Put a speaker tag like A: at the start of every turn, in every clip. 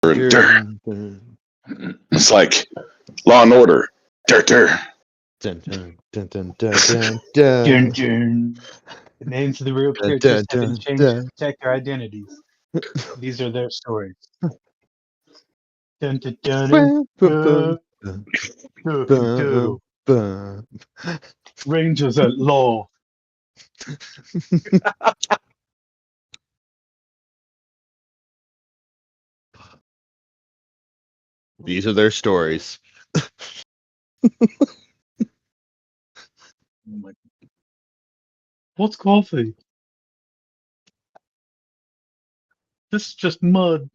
A: Dun,
B: It's like Law and Order. Dur, dur.
A: dun, dun, dun, dun, dun, dun,
C: Dun,
A: dun.
C: dun. The names of the real
A: Dun,
C: characters
A: dun,
C: have been
A: dun,
C: changed
A: dun.
C: to protect their identities. These are their stories. Dun, dun, dun, dun, dun,
A: Bum,
C: dun,
A: bum,
C: dun.
A: bum.
C: Rangers at law.
A: These are their stories.
C: What's coffee? This is just mud.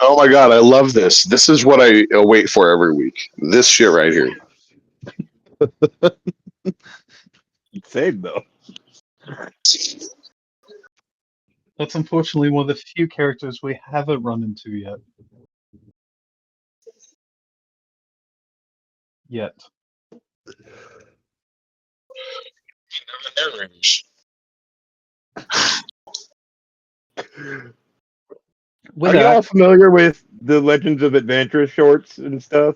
B: Oh my god, I love this. This is what I wait for every week. This shit right here.
D: Same though.
C: That's unfortunately one of the few characters we haven't run into yet. With
D: Are y'all
C: that,
D: familiar with the Legends of Adventure shorts and stuff?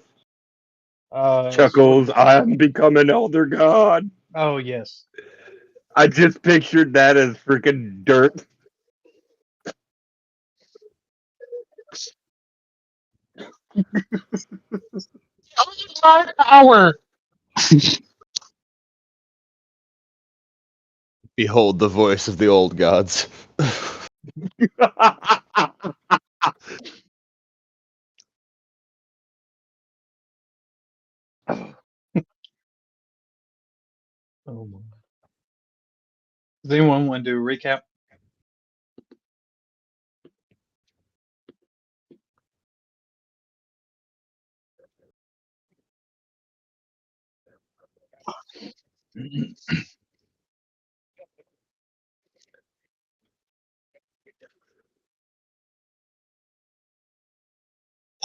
D: Chuckles, I am become an elder god.
C: Oh yes.
D: I just pictured that as freaking dirt.
B: Hour.
A: Behold the voice of the old gods.
C: Oh my. Does anyone want to do a recap?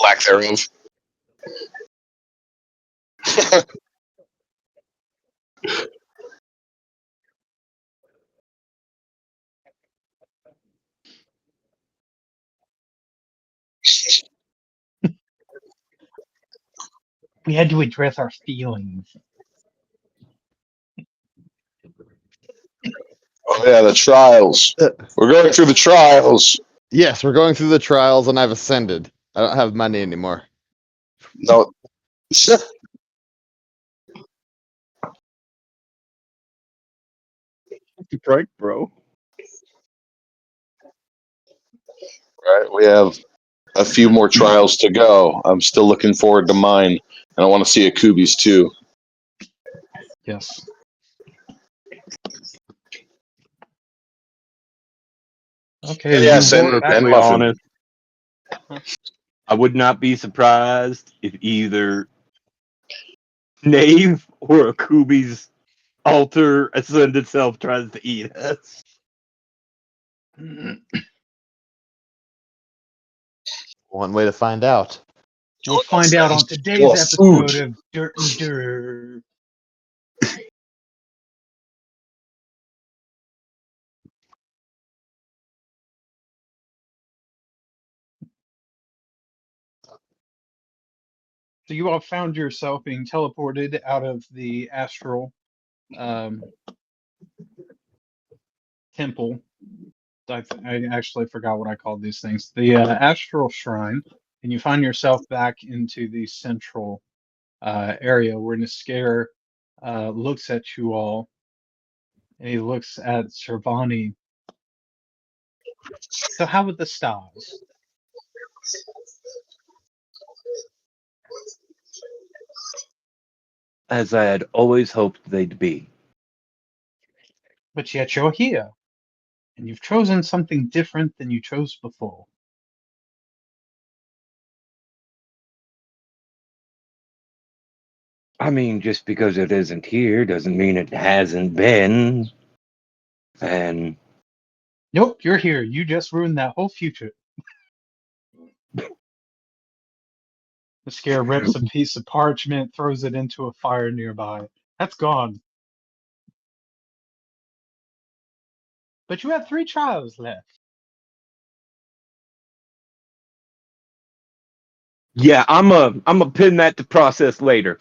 B: Lack thereof.
C: We had to address our feelings.
B: Oh yeah, the trials. We're going through the trials.
A: Yes, we're going through the trials and I've ascended. I don't have money anymore.
B: No.
D: Right, bro.
B: Right, we have a few more trials to go. I'm still looking forward to mine, and I want to see Akubi's too.
C: Yes. Okay.
B: Yes,
C: you
B: and,
C: walk back.
B: and
D: Perfectly
B: Muffin.
D: honest, I would not be surprised if either Knave or Akubi's altar ascended self tries to eat us.
A: One way to find out.
C: We'll find out on today's episode of Dirt and Dirt. So you all found yourself being teleported out of the astral temple. I actually forgot what I called these things. The astral shrine, and you find yourself back into the central area where Niskair looks at you all, and he looks at Servani. So how with the stars?
D: As I had always hoped they'd be.
C: But yet you're here, and you've chosen something different than you chose before.
D: I mean, just because it isn't here doesn't mean it hasn't been. And
C: Nope, you're here. You just ruined that whole future. The scare rips a piece of parchment, throws it into a fire nearby. That's gone. But you have 3 trials left.
D: Yeah, I'm a pin that to process later.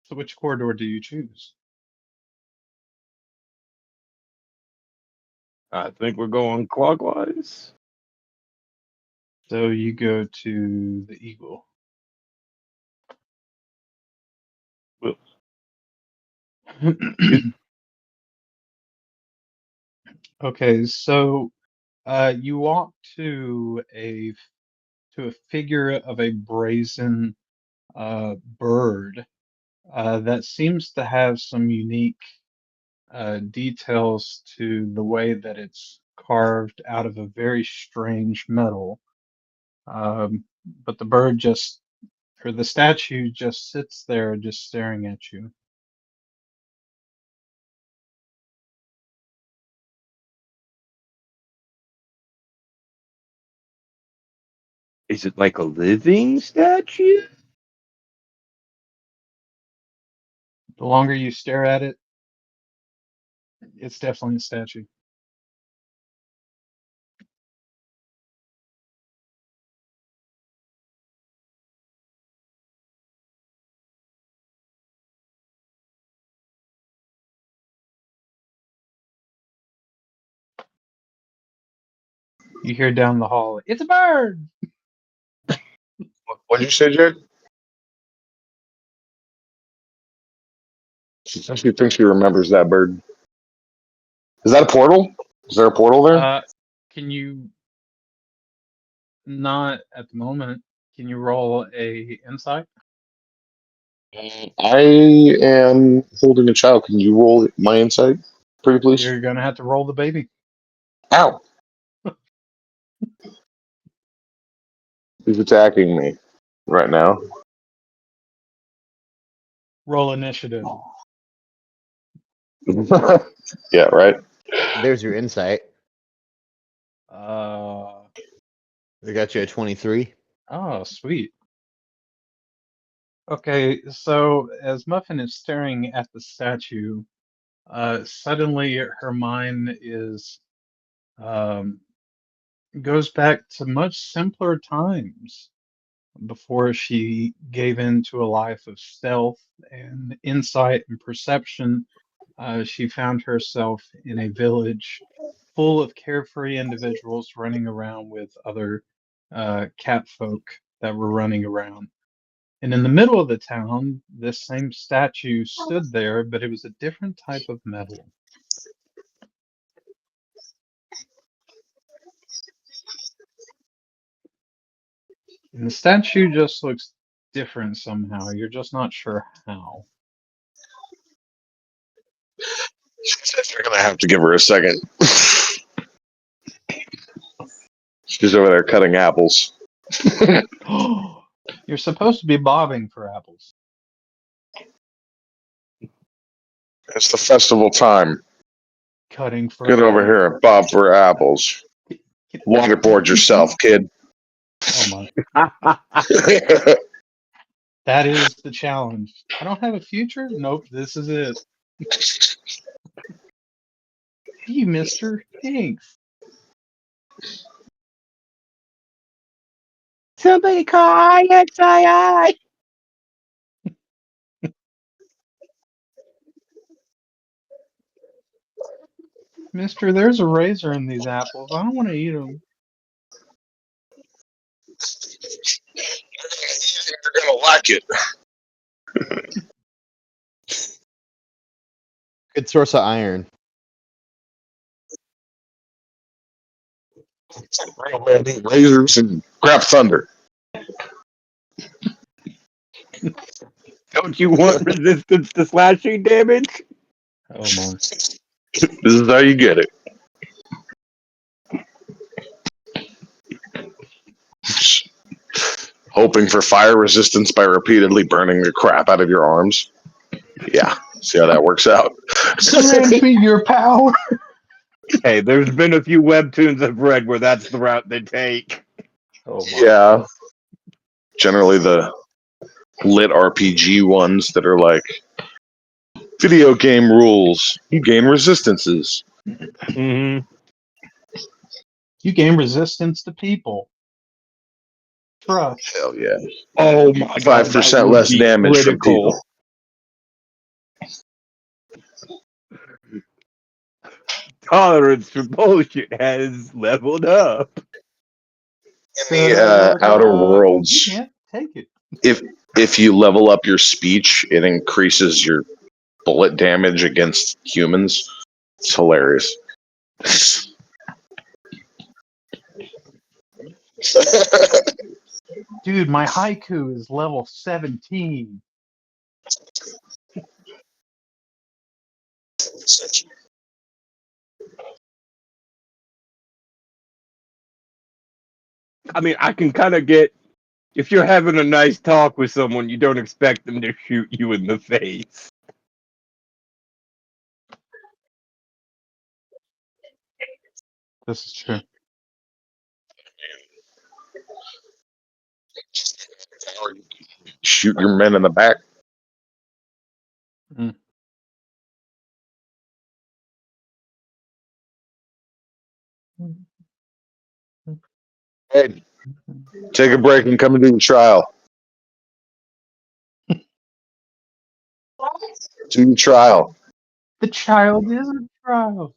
C: So which corridor do you choose?
D: I think we're going clockwise.
C: So you go to the Eagle.
D: Well,
C: Okay, so you walk to a figure of a brazen bird that seems to have some unique details to the way that it's carved out of a very strange metal. But the bird just, or the statue just sits there, just staring at you.
D: is it like a living statue?
C: The longer you stare at it, it's definitely a statue. You hear down the hall, "It's a bird!"
B: What did you say, Jared? She says she thinks she remembers that bird. Is that a portal? Is there a portal there?
C: Can you not at the moment? Can you roll a insight?
B: I am holding a child. Can you roll my insight, pretty please?
C: You're gonna have to roll the baby.
B: Ow! He's attacking me right now.
C: Roll initiative.
B: Yeah, right.
A: There's your insight.
C: Uh,
A: We got you at 23.
C: oh, sweet. Okay, so as Muffin is staring at the statue, suddenly her mind is um, goes back to much simpler times before she gave in to a life of stealth and insight and perception. She found herself in a village full of carefree individuals running around with other cat folk that were running around. And in the middle of the town, this same statue stood there, but it was a different type of metal. And the statue just looks different somehow. You're just not sure how.
B: You're gonna have to give her a second. She's over there cutting apples.
C: You're supposed to be bobbing for apples.
B: It's the festival time.
C: Cutting for
B: Get over here and bob for apples. Waterboard yourself, kid.
C: Oh my. That is the challenge. I don't have a future? Nope, this is it. You, mister. Thanks.
D: Somebody call IXII.
C: Mister, there's a razor in these apples. I don't want to eat them.
B: You're gonna like it.
A: Good source of iron.
B: Real man eat razors and grab thunder.
D: Don't you want resistance to slashing damage?
C: Oh my.
B: This is how you get it. Hoping for fire resistance by repeatedly burning the crap out of your arms. Yeah, see how that works out.
C: Grant me your power.
D: Hey, there's been a few webtoons I've read where that's the route they take.
C: Oh my.
B: Yeah. Generally the lit RPG ones that are like video game rules. You gain resistances.
D: hmm
C: You gain resistance to people. Trust.
B: Hell yeah.
D: Oh my god, that
B: 5%
D: would
B: less
D: be
B: damage from
D: critical.
B: people.
D: Tolerance for bullshit has leveled up.
B: In the Outer Worlds,
C: Yeah, take it.
B: if you level up your speech, it increases your bullet damage against humans. It's hilarious.
C: Dude, my haiku is level 17.
D: I mean, I can kind of get if you're having a nice talk with someone, you don't expect them to shoot you in the face.
C: This is true.
B: Shoot your men in the back.
C: Mm.
B: Hey, take a break and come and do the trial. Do the trial.
C: The child is a trial.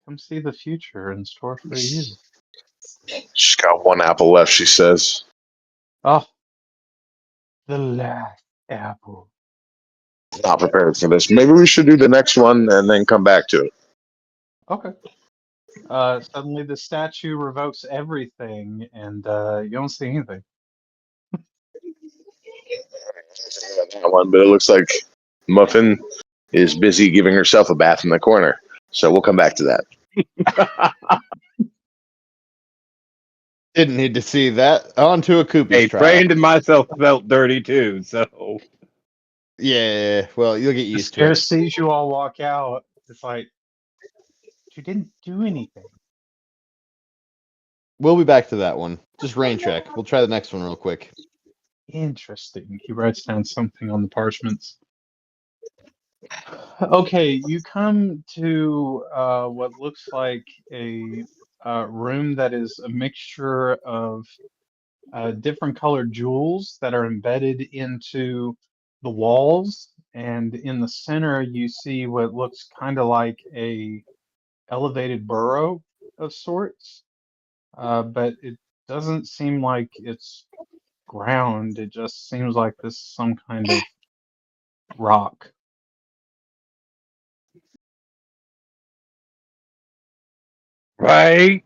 C: Come see the future in store for you.
B: She's got one apple left, she says.
C: Oh, the last apple.
B: Not prepared for this. Maybe we should do the next one and then come back to it.
C: Okay. Suddenly the statue revokes everything, and you don't see anything.
B: That one, but it looks like Muffin is busy giving herself a bath in the corner. So we'll come back to that.
A: Didn't need to see that. On to a Koopy's
D: Hey,
A: trial.
D: Brand and myself felt dirty too, so
A: Yeah, well, you'll get
C: The
A: used to
C: scare
A: it.
C: sees you all walk out. It's like, you didn't do anything.
A: We'll be back to that one. Just rain check. We'll try the next one real quick.
C: Interesting. He writes down something on the parchments. Okay, you come to what looks like a room that is a mixture of different colored jewels that are embedded into the walls, and in the center you see what looks kind of like a elevated burrow of sorts, but it doesn't seem like it's ground. It just seems like this is some kind of rock.
D: right.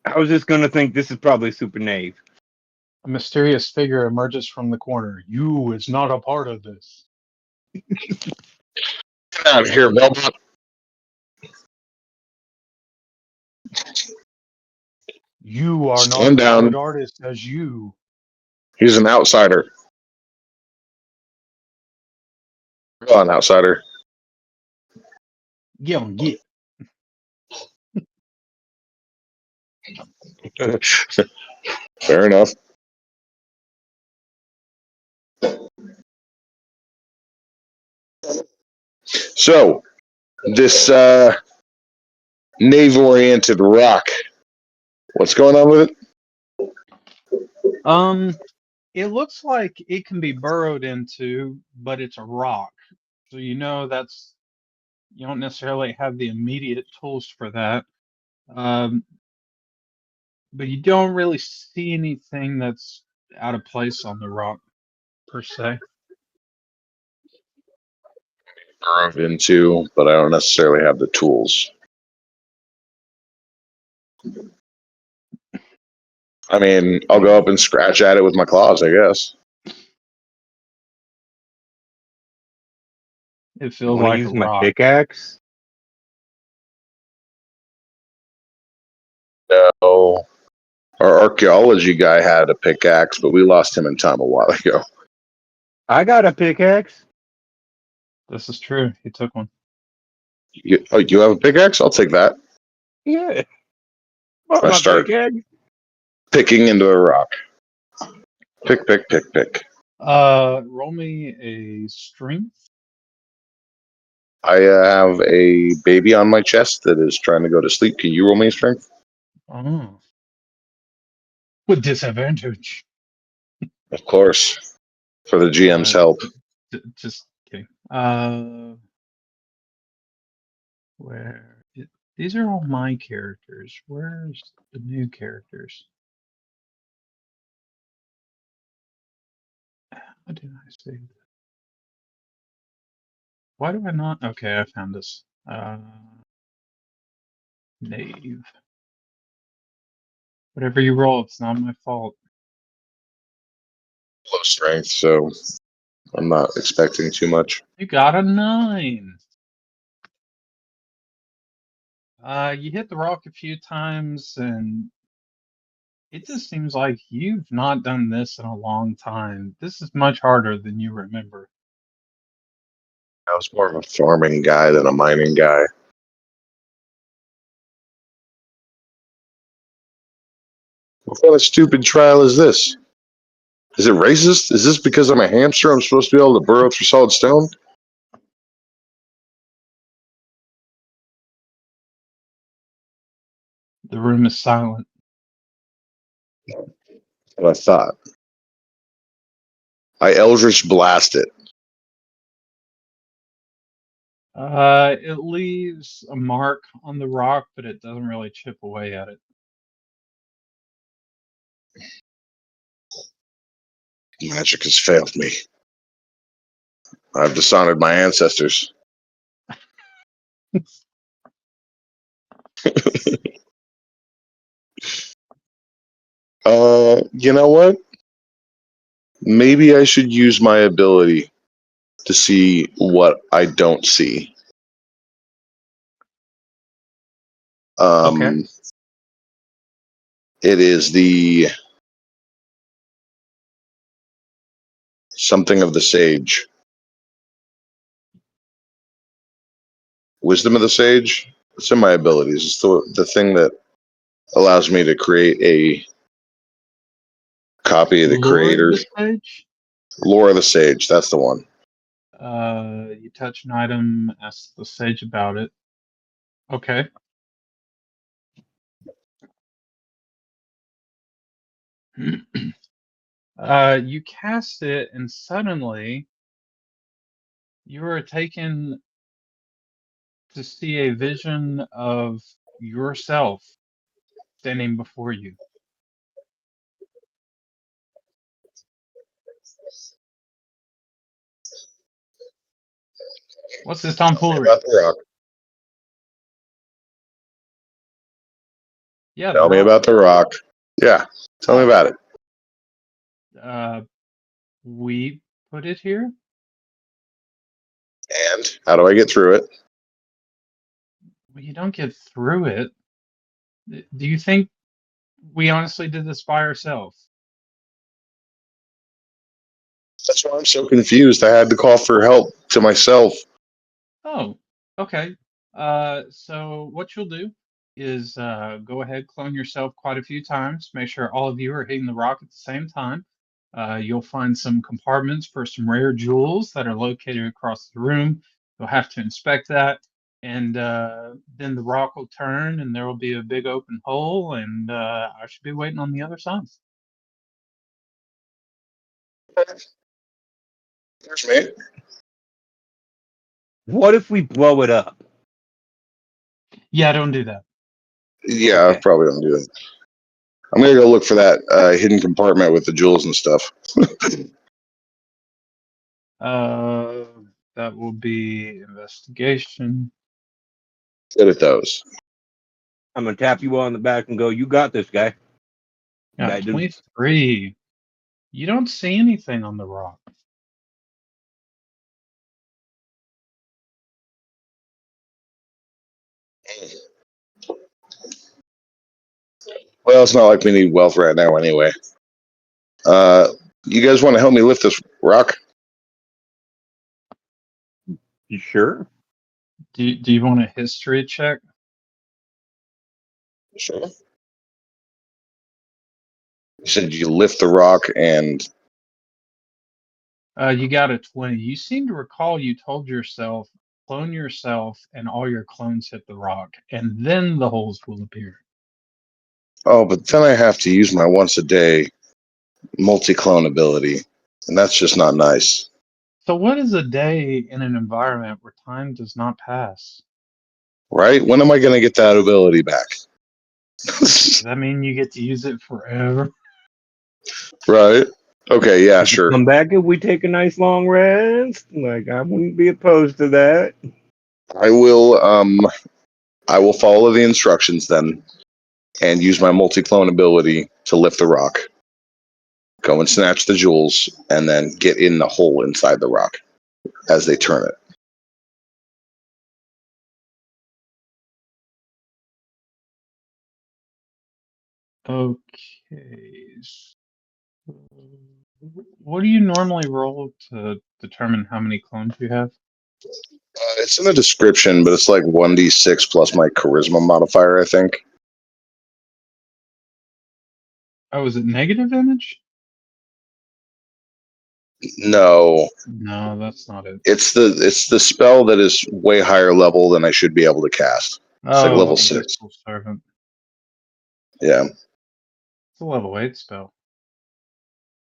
D: I was just gonna think this is probably Super Nave.
C: A mysterious figure emerges from the corner. You is not a part of this.
B: Get out of here, Velma.
C: You are not
B: Stand
C: as
B: down.
C: good artist as you.
B: He's an outsider. Go on, outsider.
C: Get on, get.
B: Fair enough. So, this nave-oriented rock, what's going on with it?
C: It looks like it can be burrowed into, but it's a rock. So you know that's you don't necessarily have the immediate tools for that. Um, but you don't really see anything that's out of place on the rock per se.
B: Burrowed into, but I don't necessarily have the tools. I mean, I'll go up and scratch at it with my claws, I guess.
C: It
D: I
C: feels
D: want to
C: like a
D: use my
C: rock.
D: pickaxe.
B: No. Our archaeology guy had a pickaxe, but we lost him in time a while ago.
D: I got a pickaxe.
C: This is true. He took one.
B: You have a pickaxe? I'll take that.
D: Yeah. Want
B: I
D: my
B: start
D: pickaxe?
B: picking into a rock. Pick, pick, pick, pick.
C: Roll me a strength.
B: I have a baby on my chest that is trying to go to sleep. Can you roll me strength?
C: Oh. With disadvantage.
B: Of course, for the GM's help.
C: Just kidding. Where? These are all my characters. Where's the new characters? How did I save this? Why do I not? Okay, I found this. Knave. Whatever you roll, it's not my fault.
B: Low strength, so I'm not expecting too much.
C: You got a 9. You hit the rock a few times, and it just seems like you've not done this in a long time. This is much harder than you remember.
B: I was more of a farming guy than a mining guy. What kind of stupid trial is this? Is it racist? Is this because I'm a hamster I'm supposed to be able to burrow through solid stone?
C: The room is silent.
B: What I thought. I Eldritch blast it.
C: It leaves a mark on the rock, but it doesn't really chip away at it.
B: Magic has failed me. I've dishonored my ancestors. You know what? Maybe I should use my ability to see what I don't see.
C: Okay.
B: It is the something of the sage. Wisdom of the sage? It's in my abilities. It's the thing that allows me to create a copy of the
C: Lure of
B: creator.
C: the stage?
B: Lore of the sage, that's the one.
C: You touch an item, ask the sage about it. Okay. You cast it, and suddenly you are taken to see a vision of yourself standing before you. What's this tomfoolery?
B: About the rock.
C: Yeah, the
B: Tell me
C: rock.
B: about the rock. Yeah, tell me about it.
C: We put it here.
B: And how do I get through it?
C: Well, you don't get through it. Do you think we honestly did this by ourselves?
B: That's why I'm so confused. I had to call for help to myself.
C: Oh, okay. So what you'll do is go ahead, clone yourself quite a few times. Make sure all of you are hitting the rock at the same time. You'll find some compartments for some rare jewels that are located across the room. You'll have to inspect that, and then the rock will turn, and there will be a big open hole, and I should be waiting on the other side.
B: There's me.
D: What if we blow it up?
C: Yeah, don't do that.
B: Yeah,
D: Okay.
B: I probably don't do it. I'm gonna go look for that hidden compartment with the jewels and stuff.
C: Uh, that will be investigation.
B: Good at those.
D: I'm gonna tap you on the back and go, "You got this, guy."
C: Yeah,
D: Guy does.
C: 23. You don't see anything on the rock.
B: Well, it's not like we need wealth right now anyway. Uh, you guys want to help me lift this rock?
D: You sure?
C: Do you want a history check?
B: Sure. You said you lift the rock and
C: You got a 20. You seem to recall you told yourself clone yourself, and all your clones hit the rock, and then the holes will appear.
B: Oh, but then I have to use my once a day multi-clone ability, and that's just not nice.
C: So, what is a day in an environment where time does not pass?
B: Right? When am I going to get that ability back?
C: Does that mean you get to use it forever?
B: Right? Okay, yeah, sure.
D: Come back if we take a nice long rest. Like I wouldn't be opposed to that.
B: I will follow the instructions then and use my multi-clone ability to lift the rock. Go and snatch the jewels and then get in the hole inside the rock as they turn it.
C: Okay. What do you normally roll to determine how many clones you have?
B: It's in the description, but it's like 1d6 plus my charisma modifier, I think.
C: Oh, is it negative image?
B: No,
C: No, that's not it.
B: it's the spell that is way higher level than I should be able to cast. It's like level 6.
C: Abyssal Servant.
B: Yeah,
C: It's a level 8 spell.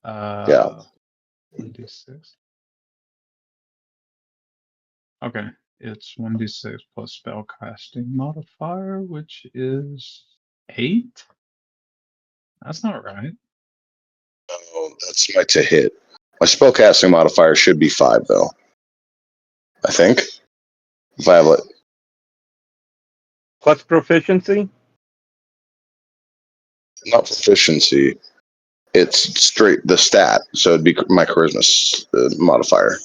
B: yeah.
C: 1d6. Okay, it's 1d6 plus spellcasting modifier, which is 8? That's not right.
B: Oh, that's my to hit. My spellcasting modifier should be 5, though. I think. If I have it.
D: Plus proficiency.
B: Not proficiency. It's straight the stat, so it'd be my charisma modifier,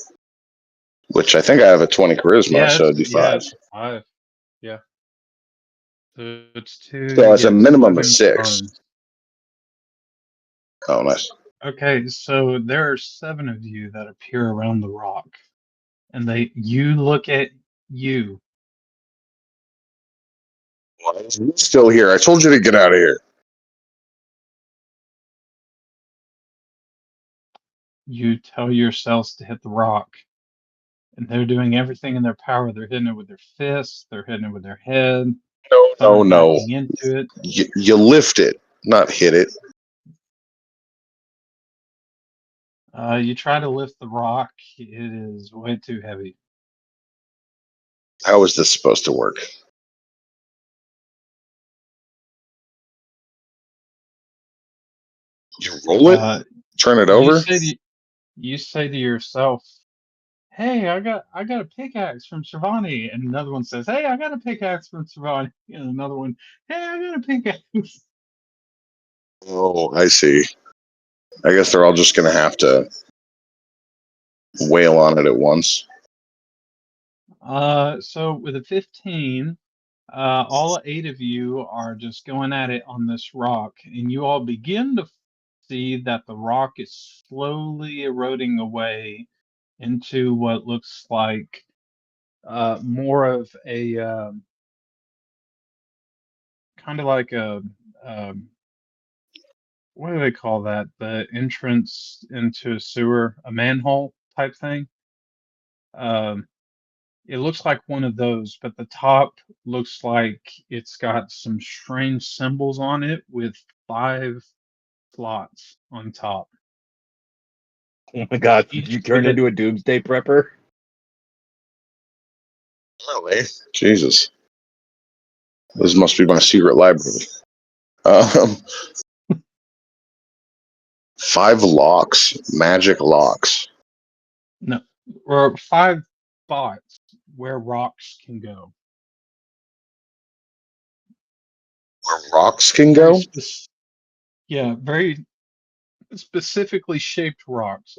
B: which I think I have a 20 charisma, so it'd be 5.
C: It's 5. Yeah. So it's 2.
B: So
C: You
B: it's a
C: get
B: minimum of
C: 7
B: 6.
C: clones.
B: Oh, nice.
C: Okay, so there are 7 of you that appear around the rock, and you look at you.
B: Why is he still here? I told you to get out of here.
C: You tell yourselves to hit the rock, and they're doing everything in their power. They're hitting it with their fists, they're hitting it with their head,
B: No, no.
C: backing into it.
B: You lift it, not hit it.
C: You try to lift the rock. It is way too heavy.
B: How is this supposed to work? You roll it, turn it over.
C: You say to yourself, "Hey, I got a pickaxe from Shivani," and another one says, "Hey, I got a pickaxe from Shivani," and another one, "Hey, I got a pickaxe."
B: Oh, I see. I guess they're all just gonna have to wail on it at once.
C: So with a 15, all 8 of you are just going at it on this rock, and you all begin to see that the rock is slowly eroding away into what looks like more of a kind of like a um, what do they call that? The entrance into a sewer, a manhole type thing. Um, it looks like one of those, but the top looks like it's got some strange symbols on it with 5 slots on top.
D: Oh my god, did you turn into a doomsday prepper?
B: Really? Jesus. This must be my secret library. Um, 5 locks, magic locks.
C: No, or 5 spots where rocks can go.
B: Where rocks can
C: Very
B: go?
C: yeah, very specifically shaped rocks.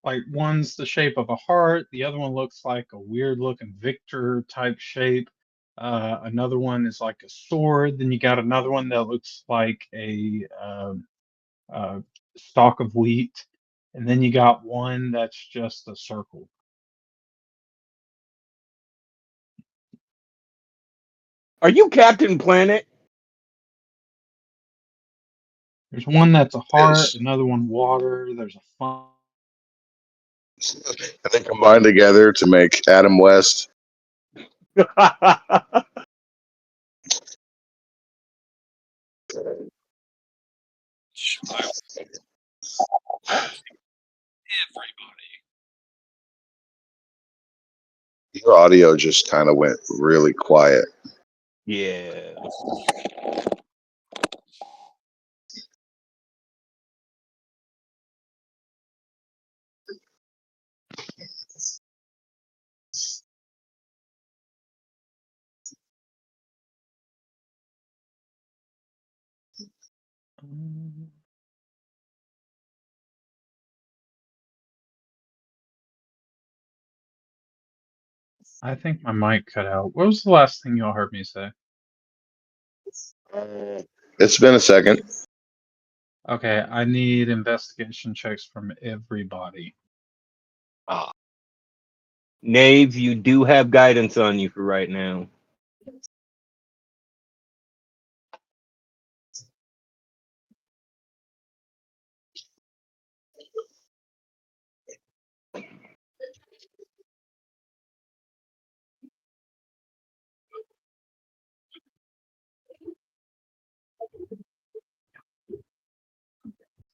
C: Like one's the shape of a heart, the other one looks like a weird looking Victor type shape. Another one is like a sword. Then you got another one that looks like a stalk of wheat, and then you got one that's just a circle.
D: Are you Captain Planet?
C: There's one that's a heart,
B: Is.
C: another one water. There's a fun.
B: And then combined together to make Adam West Your audio just kind of went really quiet.
D: Yeah.
C: I think my mic cut out. What was the last thing y'all heard me say?
B: It's been a second.
C: Okay, I need investigation checks from everybody.
D: Knave, you do have guidance on you for right now.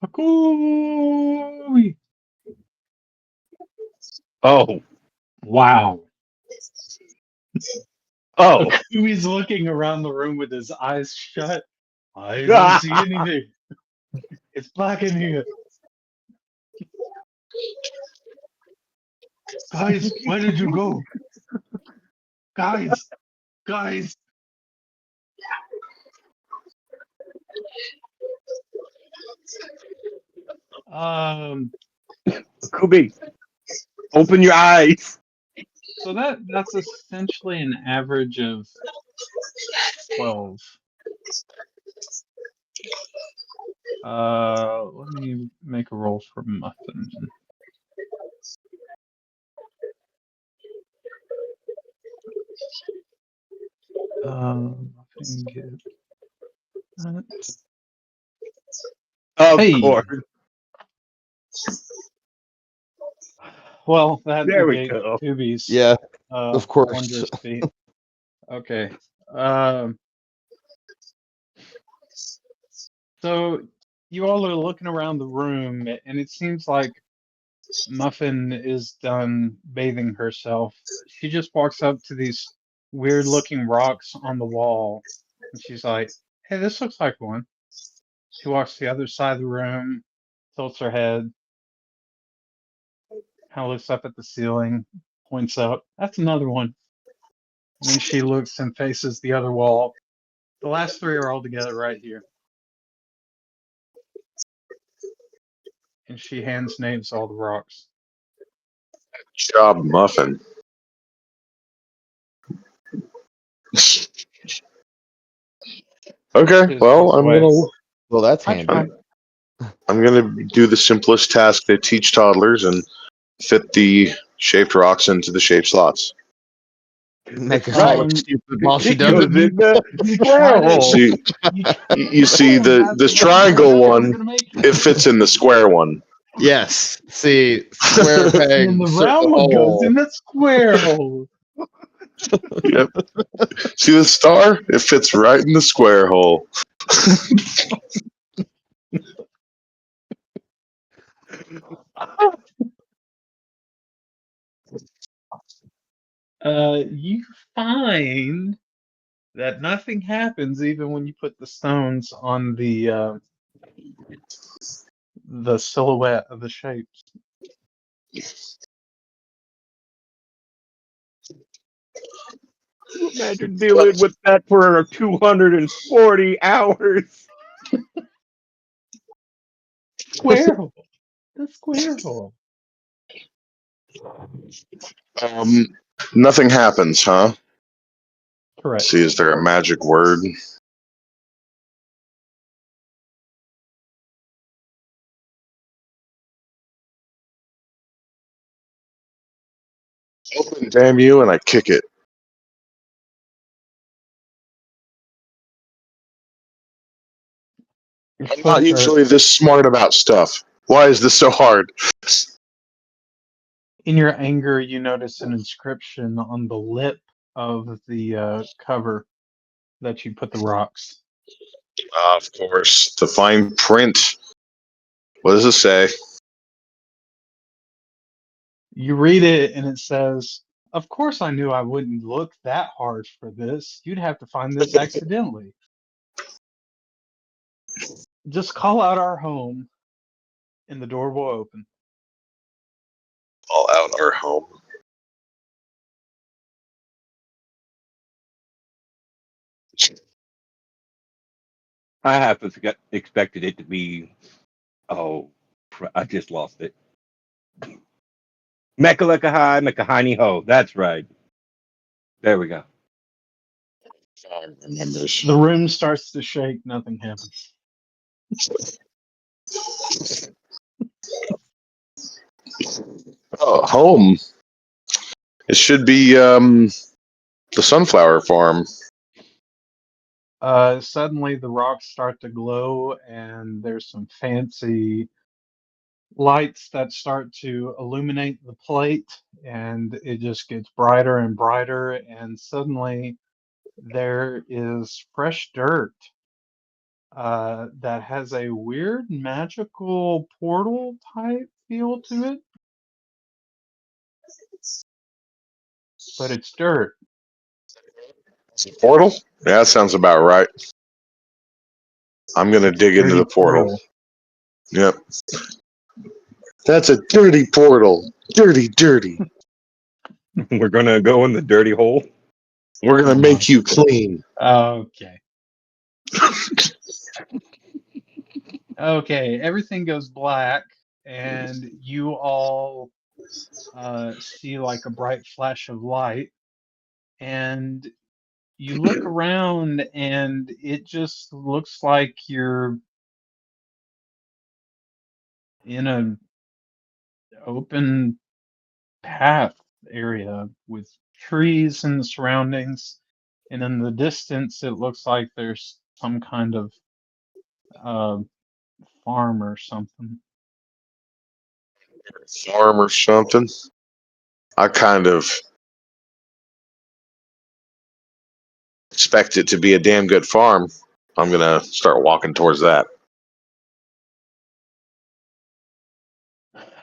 C: Hakui!
D: Oh.
C: Wow.
D: Oh.
C: Hakui's looking around the room with his eyes shut. I don't see anything. It's black in here. Guys, where did you go? Guys, guys.
D: Kubi, open your eyes.
C: So that's essentially an average of 12. Let me make a roll for Muffin. Muffin get that.
D: Of
C: Hey.
D: course.
C: Well, that
D: There we
C: negates
D: go.
C: Kubi's
A: Yeah, of course.
C: wondrous feat. Okay. So you all are looking around the room, and it seems like Muffin is done bathing herself. She just walks up to these weird-looking rocks on the wall, and she's like, "Hey, this looks like one." She walks to the other side of the room, tilts her head, kind of looks up at the ceiling, points up. That's another one. And then she looks and faces the other wall. The last three are all together right here. And she hands Naves all the rocks.
B: Job, Muffin. Okay,
C: She just
B: well,
C: walks
B: I'm
C: away.
B: gonna
A: Well, that's
C: I
A: handy.
C: tried.
B: I'm gonna do the simplest task they teach toddlers and fit the shaped rocks into the shaped slots.
A: Make us
D: Right.
A: all look stupid while she
D: It
A: does
D: goes
A: it.
D: in the
C: You
D: square
C: try to.
D: hole.
B: See, you see the triangle one, it fits in the square one.
A: Yes. See, square
C: And then
A: peg,
C: the
A: circle
C: round one goes
A: hole.
C: in the square hole.
B: Yep. See the star? It fits right in the square hole.
C: You find that nothing happens even when you put the stones on the silhouette of the shapes.
D: Imagine dealing with that for 240 hours.
C: Square hole. The square hole.
B: Nothing happens, huh?
C: Correct.
B: See, is there a magic word? Open, damn you, and I kick it.
C: Your
B: I'm
C: foot
B: not
C: hurt.
B: usually this smart about stuff. Why is this so hard?
C: In your anger, you notice an inscription on the lip of the cover that you put the rocks.
B: Of course, the fine print. What does it say?
C: You read it and it says, "Of course I knew I wouldn't look that hard for this. You'd have to find this accidentally. Just call out our home and the door will open."
B: All out our home.
D: I half expected it to be. Oh, I just lost it. Mekalekahai, Mekahani Ho. That's right. There we go.
B: God remembers.
C: The room starts to shake, nothing happens.
B: Oh, home. It should be the sunflower farm.
C: Suddenly the rocks start to glow and there's some fancy lights that start to illuminate the plate, and it just gets brighter and brighter, and suddenly there is fresh dirt that has a weird magical portal type feel to it, but it's dirt.
B: Portal? Yeah, that sounds about right. I'm gonna dig into
C: Dirty
B: the portal. Yep. That's a dirty portal. Dirty, dirty.
D: We're gonna go in the dirty hole.
B: We're gonna
C: Oh my.
B: make you clean.
C: Okay. Okay, everything goes black, and you all see like a bright flash of light, and you look around, and it just looks like you're in an open path area with trees in the surroundings, and in the distance, it looks like there's some kind of uh, farm or something.
B: Farm or something. I kind of expect it to be a damn good farm. I'm gonna start walking towards that.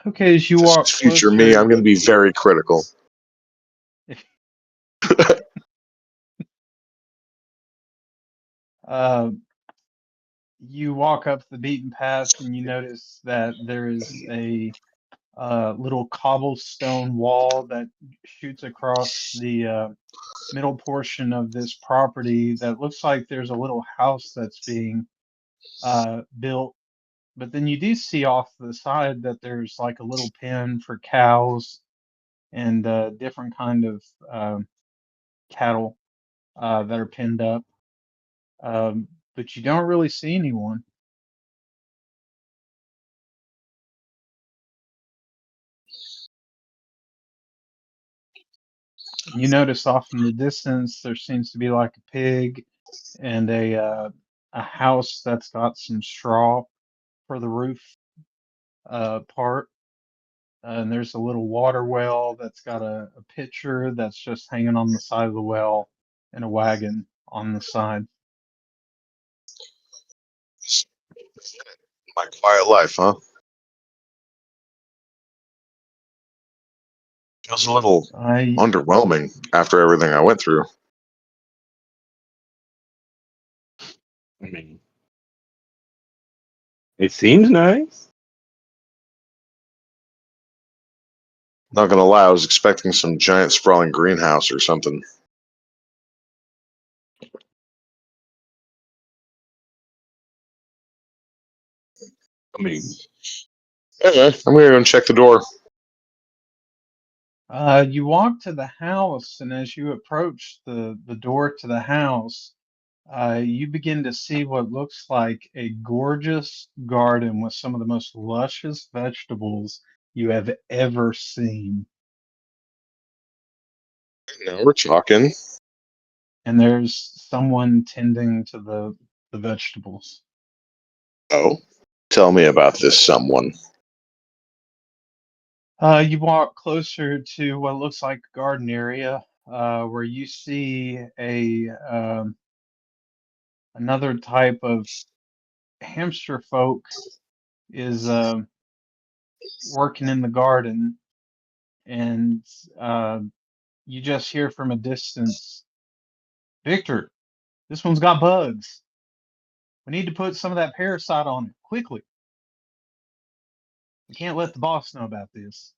C: Okay, as you
B: This
C: walk
B: is future me. I'm
C: closer,
B: gonna be very critical.
C: uh, you walk up the beaten path and you notice that there is a little cobblestone wall that shoots across the middle portion of this property that looks like there's a little house that's being built. But then you do see off to the side that there's like a little pen for cows and different kind of cattle that are pinned up. But you don't really see anyone. You notice off in the distance there seems to be like a pig and a house that's got some straw for the roof part. And there's a little water well that's got a pitcher that's just hanging on the side of the well and a wagon on the side.
B: My quiet life, huh? It was a little
C: I
B: underwhelming after everything I went through.
D: I mean, it seems nice.
B: Not gonna lie, I was expecting some giant sprawling greenhouse or something.
D: I mean,
B: Anyway, I'm gonna go and check the door.
C: You walk to the house, and as you approach the door to the house, you begin to see what looks like a gorgeous garden with some of the most luscious vegetables you have ever seen.
B: Now we're talking.
C: And there's someone tending to the vegetables.
B: Oh, tell me about this someone.
C: You walk closer to what looks like a garden area. where you see a another type of hamster folk is working in the garden, and uh, you just hear from a distance, Victor, this one's got bugs. We need to put some of that parasite on it quickly. We can't let the boss know about this.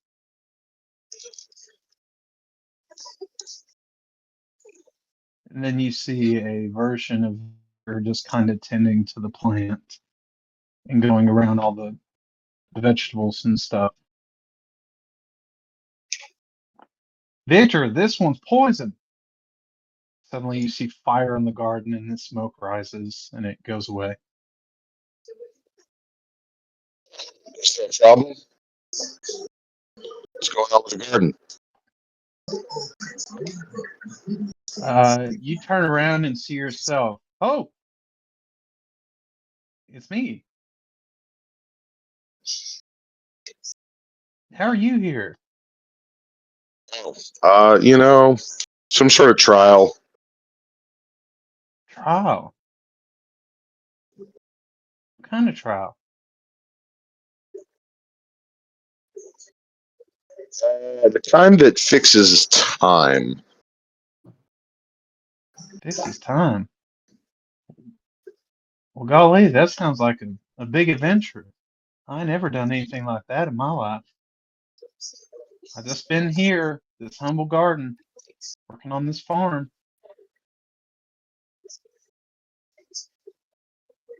C: And then you see a version of her just kind of tending to the plant and going around all the vegetables and stuff. Victor, this one's poison. Suddenly you see fire in the garden and the smoke rises and it goes away.
B: Is there a problem? What's going on with the garden?
C: You turn around and see yourself. Oh, it's me. How are you here?
B: Some sort of trial.
C: Trial. What kind of trial?
B: The kind that fixes time.
C: This is time. Well, golly, that sounds like a big adventure. I never done anything like that in my life. I just been here, this humble garden, working on this farm.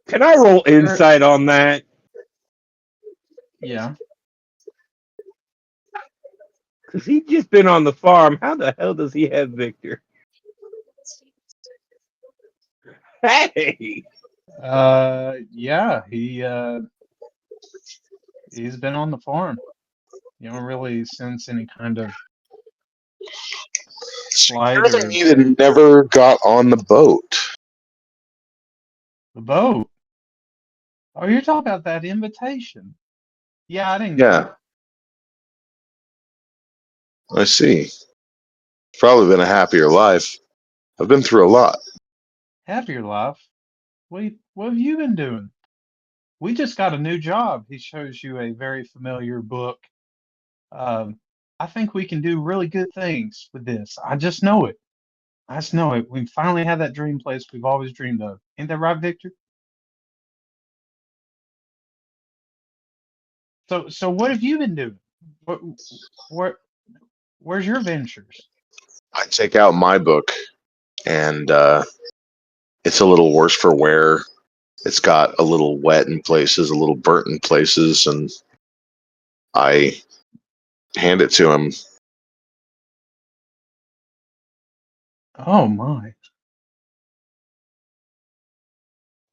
D: Can I roll insight on that?
C: Yeah.
D: Because he's just been on the farm. How the hell does he have Victor? Hey!
C: Yeah, he's been on the farm. You don't really sense any kind of slight
B: You're the
C: or
B: me that never got on the boat.
C: the boat. Oh, you're talking about that invitation. Yeah, I didn't
B: Yeah,
C: go.
B: I see. It's probably been a happier life. I've been through a lot.
C: Happier life. What have you been doing? We just got a new job. He shows you a very familiar book. Um, I think we can do really good things with this. I just know it. I just know it. We finally have that dream place we've always dreamed of. Ain't that right, Victor? So what have you been doing? What, what, where's your ventures?
B: I take out my book, and it's a little worse for wear. It's got a little wet in places, a little burnt in places, and I hand it to him.
C: Oh my.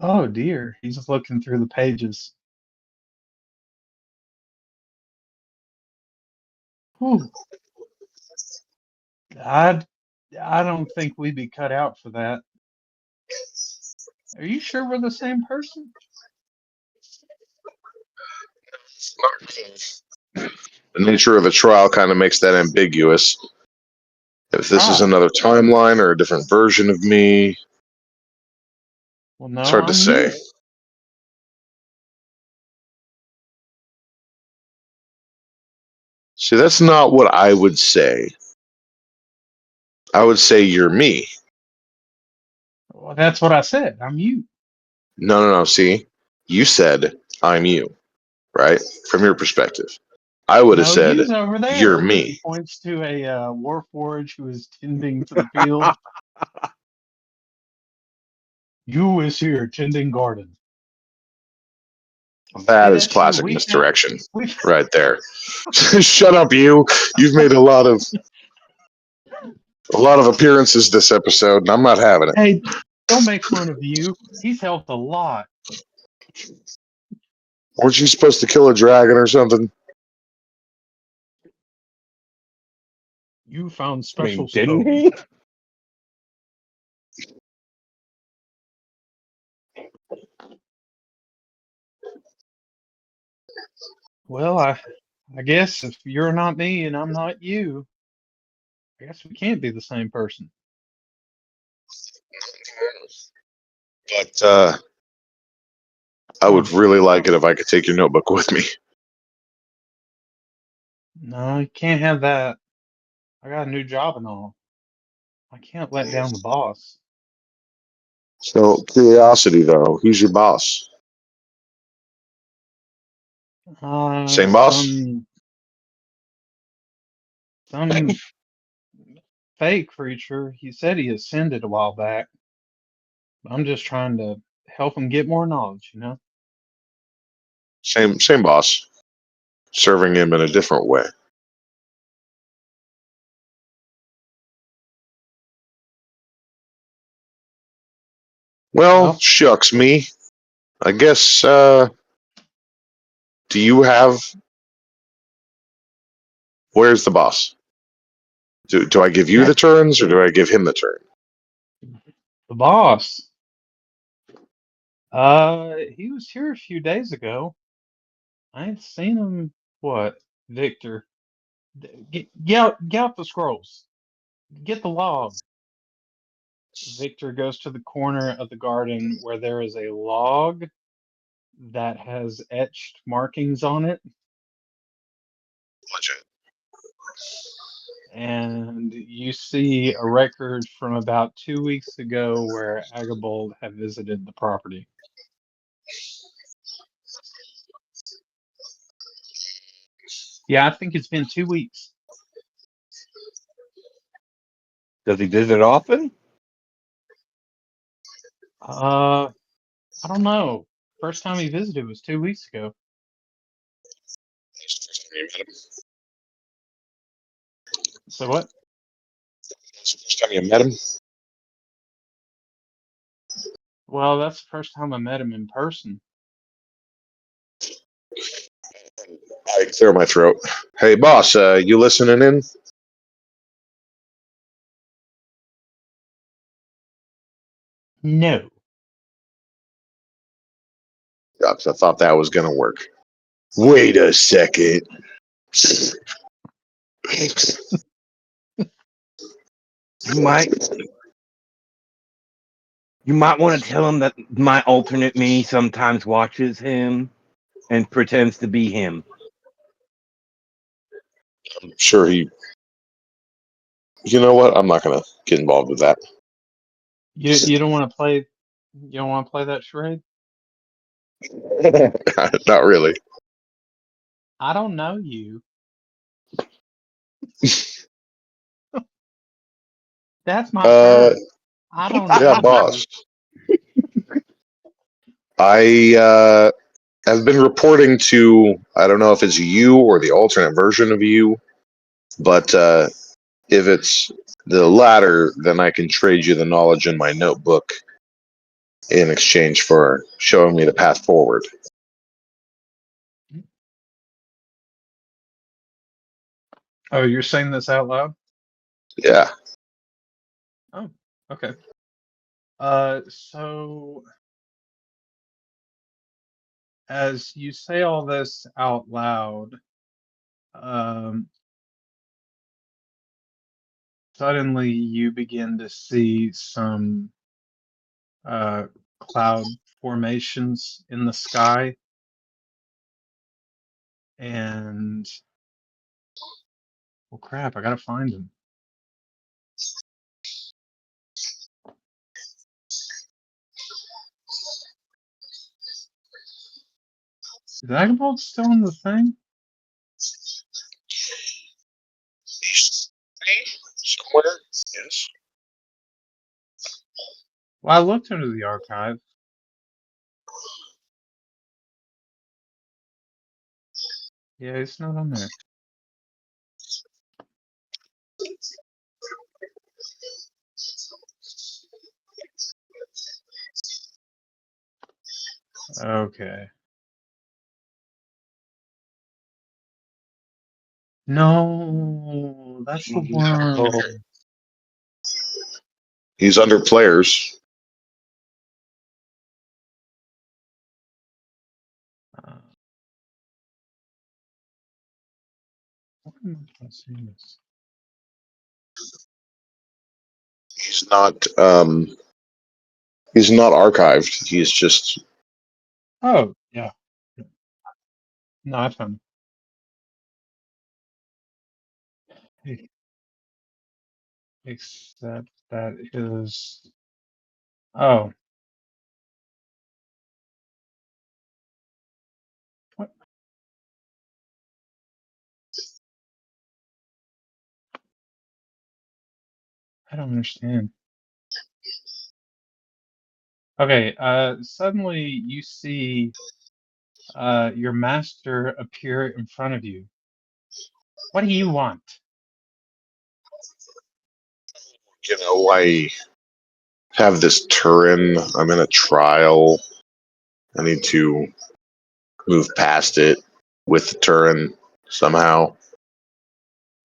C: Oh dear. He's looking through the pages. Whew. I I don't think we'd be cut out for that. Are you sure we're the same person?
B: The nature of the trial kind of makes that ambiguous. If this is
C: Trial.
B: another timeline or a different version of me,
C: Well,
B: it's
C: no,
B: hard to
C: I'm
B: say.
C: you.
B: See, that's not what I would say. I would say you're me.
C: Well, that's what I said. I'm you.
B: No, no, no. See, you said I'm you, right? From your perspective. I would have
C: No,
B: said
C: you's over
B: you're
C: there. He
B: me.
C: points to a warforged who is tending to the field. You is here tending garden.
B: That
C: Hey,
B: is
C: that's you.
B: classic
C: We found
B: misdirection
C: we
B: right there. Shut up, you. You've made a lot of appearances this episode, and I'm not having it.
C: Hey, don't make fun of you. He's helped a lot.
B: Weren't you supposed to kill a dragon or something?
C: You found
D: I
C: special
D: mean, didn't
C: stone.
D: he?
C: Well, I guess if you're not me and I'm not you, I guess we can't be the same person.
B: But I would really like it if I could take your notebook with me.
C: No, you can't have that. I got a new job and all. I can't let down the boss.
B: So, curiosity though, who's your boss? Same boss?
C: Some fake creature. He said he ascended a while back. I'm just trying to help him get more knowledge, you know?
B: Same boss. Serving him in a different way. Well,
C: Well,
B: shucks me. I guess do you have where's the boss? Do I give you the turns or do I give him the turn?
C: the boss. He was here a few days ago. I ain't seen him. What, Victor? Get out the scrolls. Get the log. Victor goes to the corner of the garden where there is a log that has etched markings on it,
B: Legit.
C: and you see a record from about 2 weeks ago where Agabald had visited the property. Yeah, I think it's been 2 weeks.
D: Does he visit often?
C: I don't know. First time he visited was 2 weeks ago.
B: That's the first time you met him.
C: So what?
B: That's the first time you met him.
C: Well, that's the first time I met him in person.
B: I clear my throat. Hey, boss, you listening in?
C: No.
B: Yucks, I thought that was gonna work. Wait a second.
D: You might want to tell him that my alternate me sometimes watches him and pretends to be him.
B: I'm sure he. You know what? I'm not gonna get involved with that.
C: You don't want to play. You don't want to play that charade.
B: Not really.
C: I don't know you. That's my turn. I don't know
B: Yeah,
C: you.
B: boss. I have been reporting to. I don't know if it's you or the alternate version of you, but if it's the latter, then I can trade you the knowledge in my notebook in exchange for showing me the path forward.
C: Oh, you're saying this out loud?
B: Yeah.
C: Oh, okay. So as you say all this out loud, um, suddenly you begin to see some cloud formations in the sky, and well, crap, I gotta find them. Is Agabald still in the thing?
B: Somewhere? Yes.
C: Well, I looked into the archive. Yeah, it's not on there. Okay. No, that's the worm.
B: He's under players.
C: Uh, why am I not seeing this?
B: He's not. He's not archived. He's just.
C: Oh, yeah. No, I found it. Except that is. Oh, what? I don't understand. Okay, suddenly you see your master appear in front of you. What do you want?
B: I have this Turin. I'm in a trial. I need to move past it with the Turin somehow.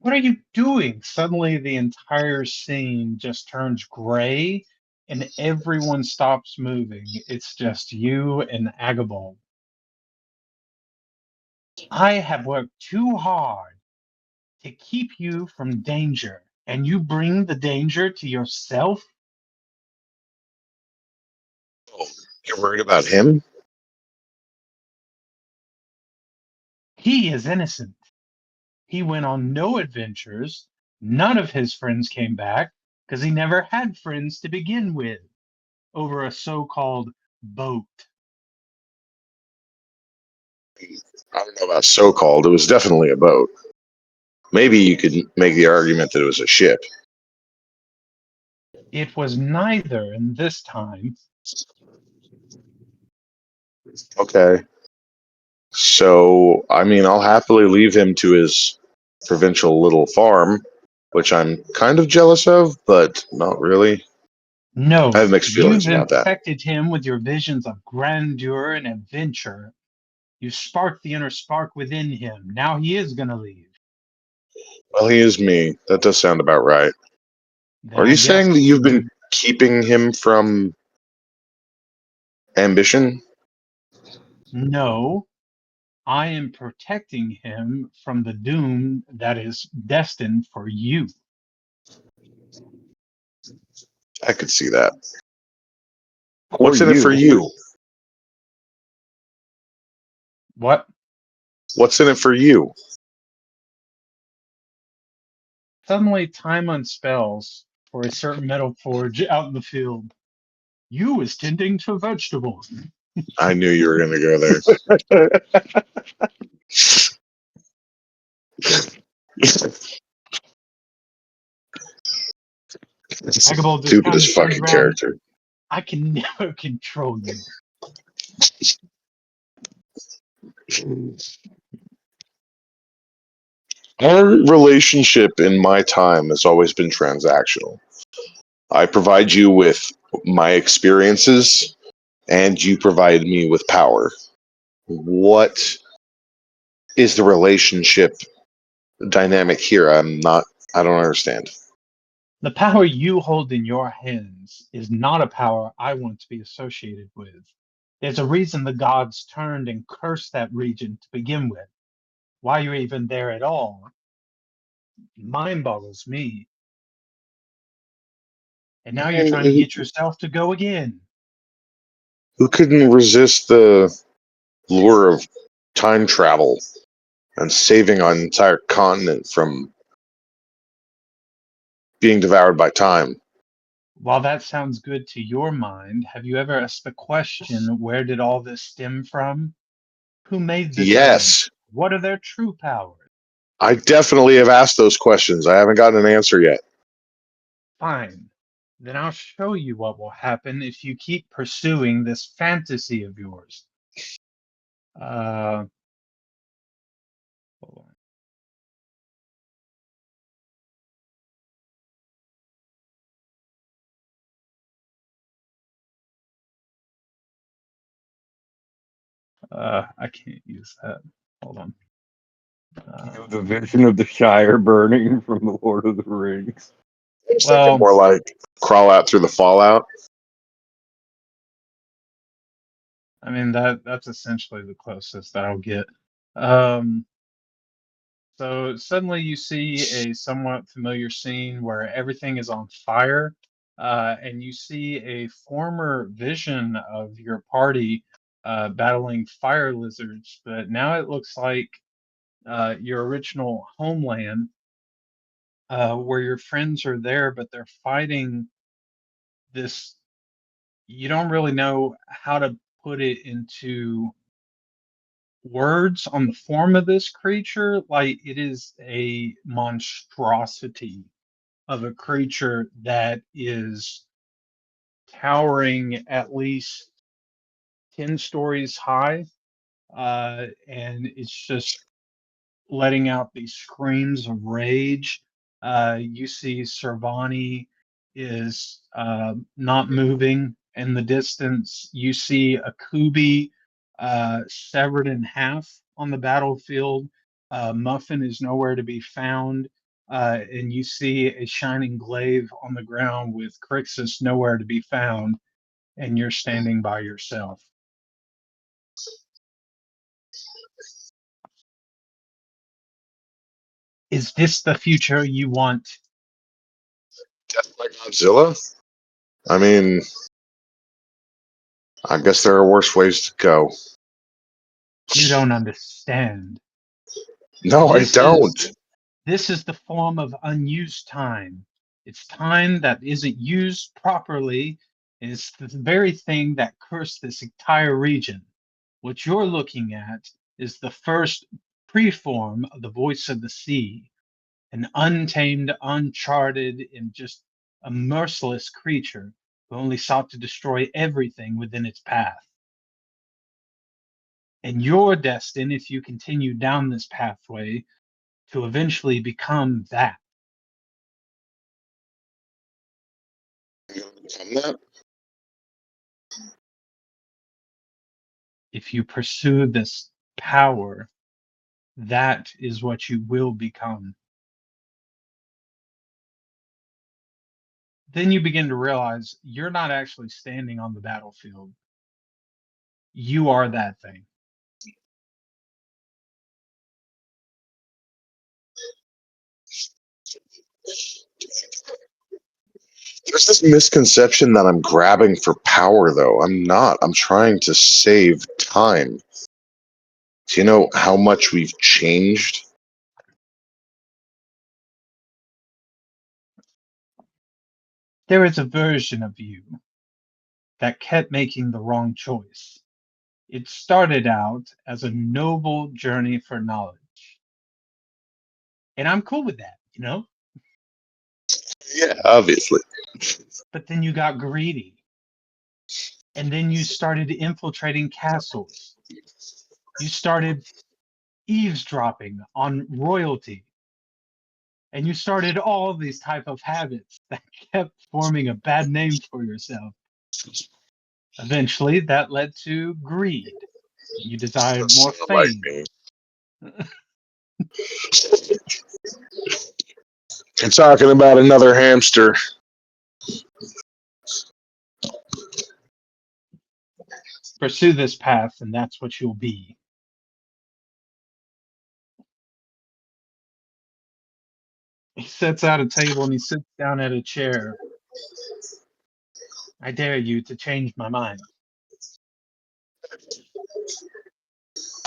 C: What are you doing? Suddenly the entire scene just turns gray and everyone stops moving. It's just you and Agabald. I have worked too hard to keep you from danger, and you bring the danger to yourself?
B: Oh, you're worried about him?
C: He is innocent. He went on no adventures. None of his friends came back because he never had friends to begin with over a so-called boat.
B: I don't know about so-called. It was definitely a boat. Maybe you could make the argument that it was a ship.
C: It was neither in this time.
B: Okay. So, I mean, I'll happily leave him to his provincial little farm, which I'm kind of jealous of, but not really. I
C: No,
B: have mixed feelings
C: you've
B: about that.
C: infected him with your visions of grandeur and adventure. You sparked the inner spark within him. Now he is going to leave.
B: Well, he is me. That does sound about right.
C: Then
B: Are
C: I
B: you
C: guess
B: saying that you've been keeping him from ambition?
C: no, I am protecting him from the doom that is destined for you.
B: I could see that.
D: Or
B: What's in it for
D: you.
B: you?
C: What?
B: What's in it for you?
C: Suddenly, time unspells for a certain metal forge out in the field. You is tending to vegetables.
B: I knew you were going to go there.
C: Agabald just kind of
B: Stupidest
C: turns
B: fucking
C: around.
B: character.
C: I can never control you.
B: Our relationship in my time has always been transactional. I provide you with my experiences, and you provide me with power. What is the relationship dynamic here? I don't understand.
C: The power you hold in your hands is not a power I want to be associated with. There's a reason the gods turned and cursed that region to begin with. Why you're even there at all mind boggles me. And now you're trying to
B: Who
C: get yourself to go again.
B: couldn't resist the lure of time travel and saving an entire continent from being devoured by time?
C: While that sounds good to your mind, have you ever asked the question, where did all this stem from? Who made the gods?
B: Yes,
C: What are their true powers?
B: I definitely have asked those questions. I haven't gotten an answer yet.
C: Fine. Then I'll show you what will happen if you keep pursuing this fantasy of yours. Uh, hold on. I can't use that. Hold on.
D: The vision of the Shire burning from the Lord of the Rings.
B: I was thinking
C: Well,
B: more like crawl out through the fallout.
C: I mean that's essentially the closest that I'll get. Um, so suddenly you see a somewhat familiar scene where everything is on fire. and you see a former vision of your party battling fire lizards, but now it looks like your original homeland, where your friends are there, but they're fighting this. You don't really know how to put it into words on the form of this creature. Like, it is a monstrosity of a creature that is towering at least 10 stories high, and it's just letting out these screams of rage. You see Servani is not moving in the distance. You see a Kubi severed in half on the battlefield. Muffin is nowhere to be found. And you see a shining glaive on the ground with Crixus nowhere to be found, and you're standing by yourself. Is this the future you want?
B: Death by Godzilla? I mean, I guess there are worse ways to go.
C: You don't understand.
B: No, I
C: This
B: don't.
C: This is the form of unused time. It's time that isn't used properly. It's the very thing that cursed this entire region. What you're looking at is the first preform of the voice of the sea, an untamed, uncharted, and just a merciless creature who only sought to destroy everything within its path. And you're destined, if you continue down this pathway, to eventually become that.
B: Become that?
C: If you pursue this power, that is what you will become. Then you begin to realize you're not actually standing on the battlefield. You are that thing.
B: There's this misconception that I'm grabbing for power, though. I'm not. I'm trying to save time. Do you know how much we've changed?
C: There is a version of you that kept making the wrong choice. It started out as a noble journey for knowledge. And I'm cool with that, you know?
B: Yeah, obviously.
C: But then you got greedy. And then you started infiltrating castles. You started eavesdropping on royalty. And you started all these type of habits that kept forming a bad name for yourself. Eventually, that led to greed. You desired more
B: Sound like
C: fame.
B: me. You're talking about another hamster.
C: Pursue this path, and that's what you'll be. He sets out a table and he sits down at a chair. I dare you to change my mind.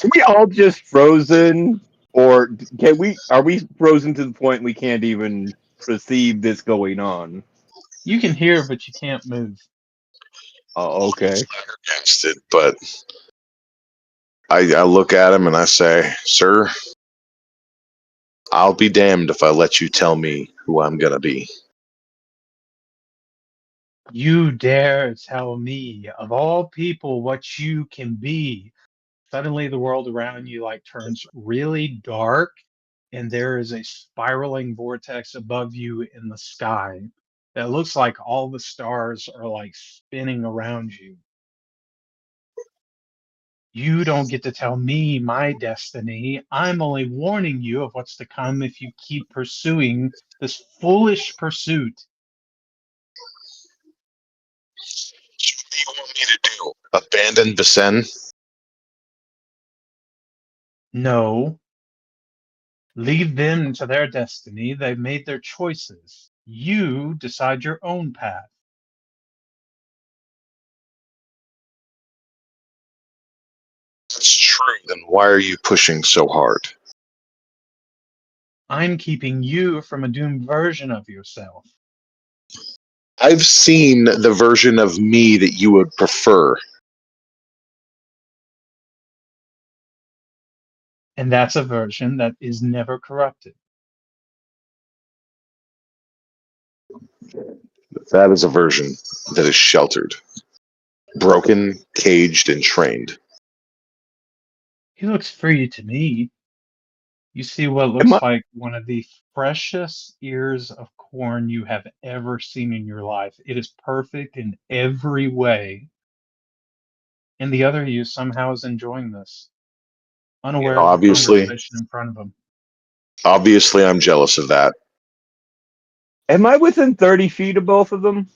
D: Are we all just frozen, or can we? Are we frozen to the point we can't even perceive this going on?
C: You can hear, but you can't move.
D: Oh, okay.
B: Against it, but I look at him and I say, "Sir, I'll be damned if I let you tell me who I'm gonna be."
C: You dare tell me, of all people, what you can be. Suddenly, the world around you like turns really dark, and there is a spiraling vortex above you in the sky that looks like all the stars are like spinning around you. You don't get to tell me my destiny. I'm only warning you of what's to come if you keep pursuing this foolish pursuit.
B: So what do you want me to do? Abandon Vicen?
C: No, leave them to their destiny. They've made their choices. You decide your own path.
B: that's true, then why are you pushing so hard?
C: I'm keeping you from a doomed version of yourself.
B: I've seen the version of me that you would prefer.
C: And that's a version that is never corrupted.
B: That is a version that is sheltered, broken, caged, and trained.
C: He looks free to me. You see what
D: Am I,
C: looks like one of the freshest ears of corn you have ever seen in your life. It is perfect in every way. And the other you somehow is enjoying this, unaware of the
B: Obviously,
C: conversation in front of him.
B: obviously, I'm jealous of that.
D: am I within 30 feet of both of them?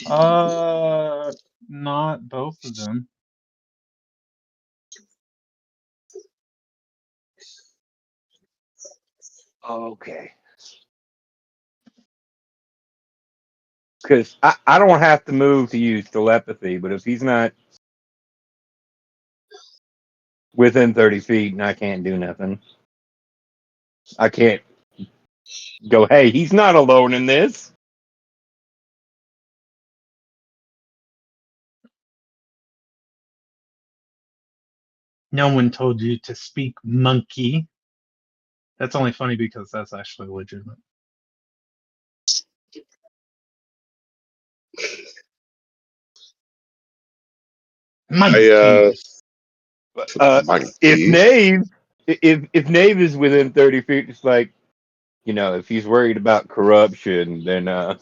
C: Uh, not both of them.
D: Okay. Because I don't have to move to use telepathy, but if he's not within 30 feet and I can't do nothing, I can't go, hey, he's not alone in this.
C: No one told you to speak, monkey. That's only funny because that's actually legitimate.
B: I,
C: Monkey.
B: my
D: If Nave is within 30 feet, it's like, if he's worried about corruption, then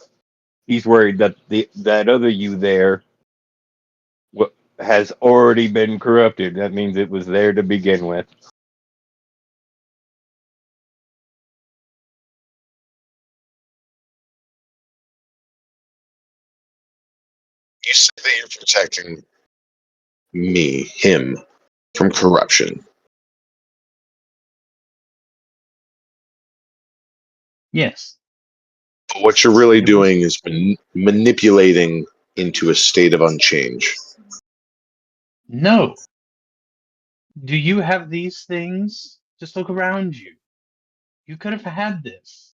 D: he's worried that that other you there has already been corrupted. That means it was there to begin with.
B: you say that you're protecting him, from corruption.
C: Yes.
B: But what you're really
C: It was
B: doing is manipulating into a state of unchange.
C: no. Do you have these things? Just look around you. You could have had this.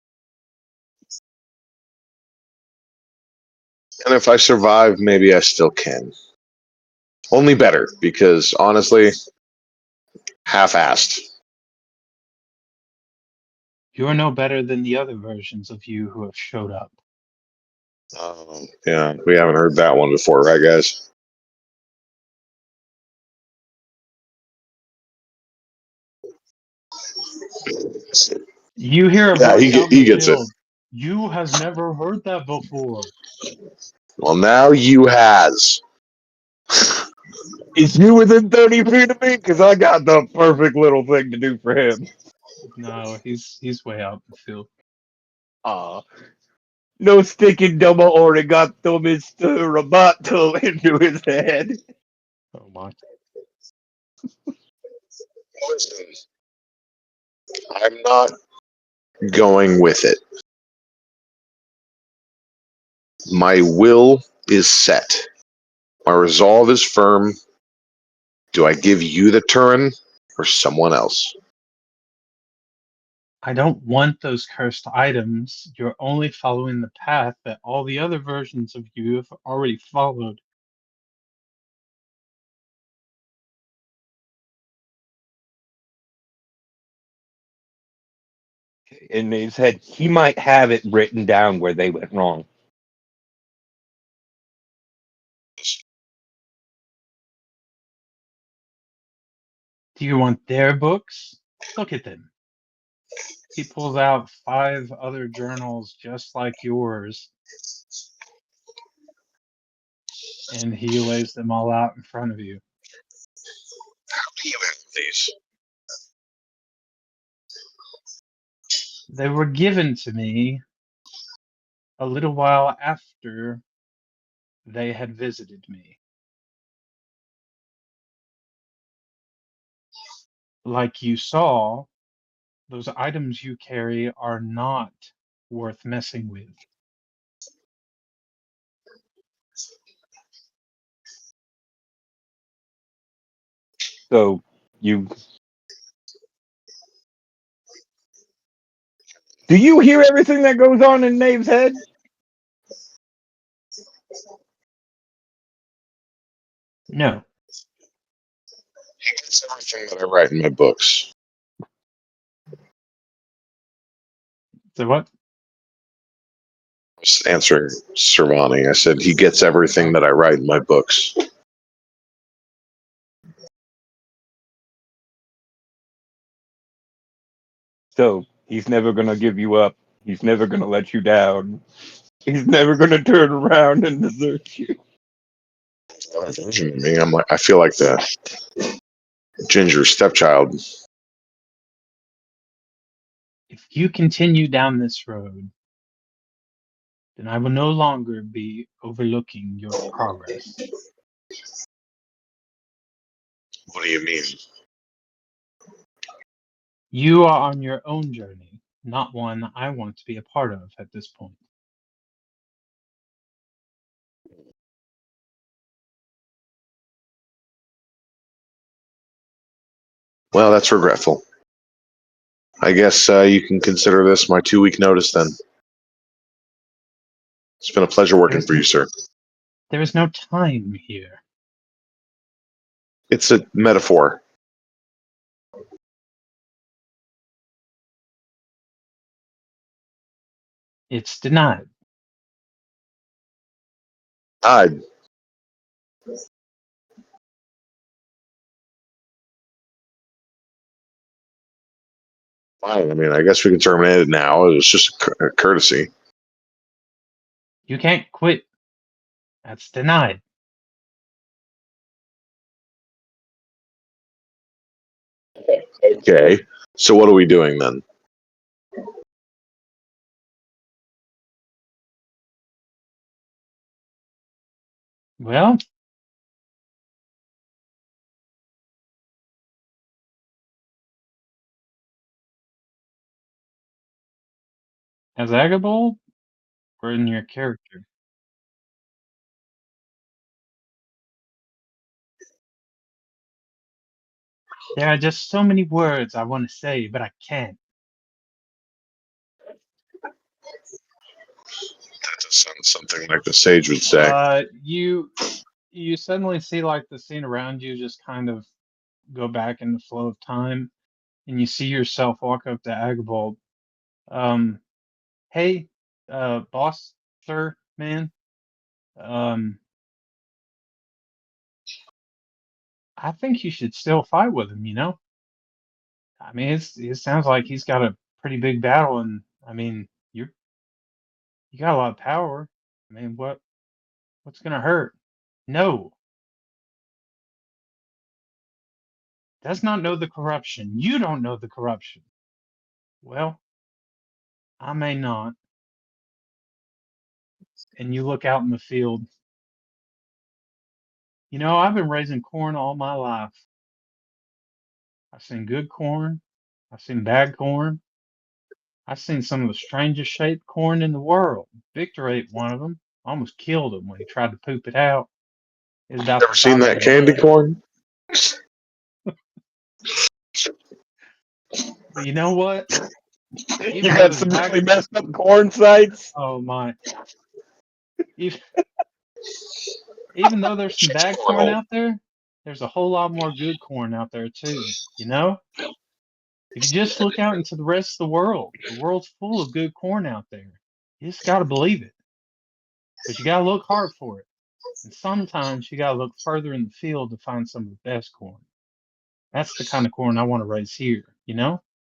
B: And if I survive, maybe I still can. Only better, because honestly, half-assed.
C: You're no better than the other versions of you who have showed up.
B: Yeah, we haven't heard that one before, right, guys?
C: You hear a
B: Yeah,
C: voice out in
B: he
C: the
B: gets it.
C: field. You has never heard that before.
B: Well, now you has.
D: Is you within 30 feet of me? Because I got the perfect little thing to do for him.
C: No, he's way out in the field.
D: No sticking double origato Mr. Roboto into his head.
C: Oh my.
B: Listen, I'm not going with it. My will is set. My resolve is firm. Do I give you the Turin or someone else?
C: I don't want those cursed items. You're only following the path that all the other versions of you have already followed.
D: In his head, he might have it written down where they went wrong.
C: Do you want their books? Look at them. He pulls out 5 other journals just like yours, and he lays them all out in front of you.
B: How do you have these?
C: They were given to me a little while after they had visited me. Like you saw, those items you carry are not worth messing with.
D: So you do you hear everything that goes on in Nave's head?
C: No.
B: He gets everything that I write in my books.
C: So what?
B: I was answering Servani. I said he gets everything that I write in my books.
D: So he's never gonna give you up. He's never gonna let you down. He's never gonna turn around and desert you.
B: Me, I feel like the ginger stepchild.
C: If you continue down this road, then I will no longer be overlooking your progress.
B: What do you mean?
C: You are on your own journey, not one I want to be a part of at this point.
B: Well, that's regretful. I guess you can consider this my 2-week notice then. It's been a pleasure working for you, sir.
C: There is no time here.
B: It's a metaphor.
C: It's denied.
B: I Fine. I mean, I guess we can terminate it now. It was just a courtesy.
C: You can't quit. That's denied.
B: Okay. So what are we doing then?
C: Well, as Agabald, or in your character? There are just so many words I want to say, but I can't.
B: That just sounds something like the sage would say.
C: You suddenly see like the scene around you just kind of go back in the flow of time, and you see yourself walk up to Agabald. Um, hey, boss, sir, man. Um, I think you should still fight with him. I mean, it sounds like he's got a pretty big battle, and I mean, you got a lot of power. I mean, what's gonna hurt? No, does not know the corruption. You don't know the corruption. Well, I may not. And you look out in the field. I've been raising corn all my life. I've seen good corn. I've seen bad corn. I've seen some of the strangest shaped corn in the world. Victor ate one of them. Almost killed him when he tried to poop it out. It was about the
B: Ever seen
C: size of
B: that
C: a
B: candy
C: butt.
B: corn?
C: But you know what?
D: You
C: Even though
D: got
C: there's
D: some
C: bad,
D: really messed up corn sites.
C: oh my, even, even though there's some
B: Shit's
C: bad corn
B: horrible.
C: out there, there's a whole lot more good corn out there too. If you just look out into the rest of the world's full of good corn out there. You just got to believe it, but you got to look hard for it. And sometimes you got to look further in the field to find some of the best corn. That's the kind of corn I want to raise here,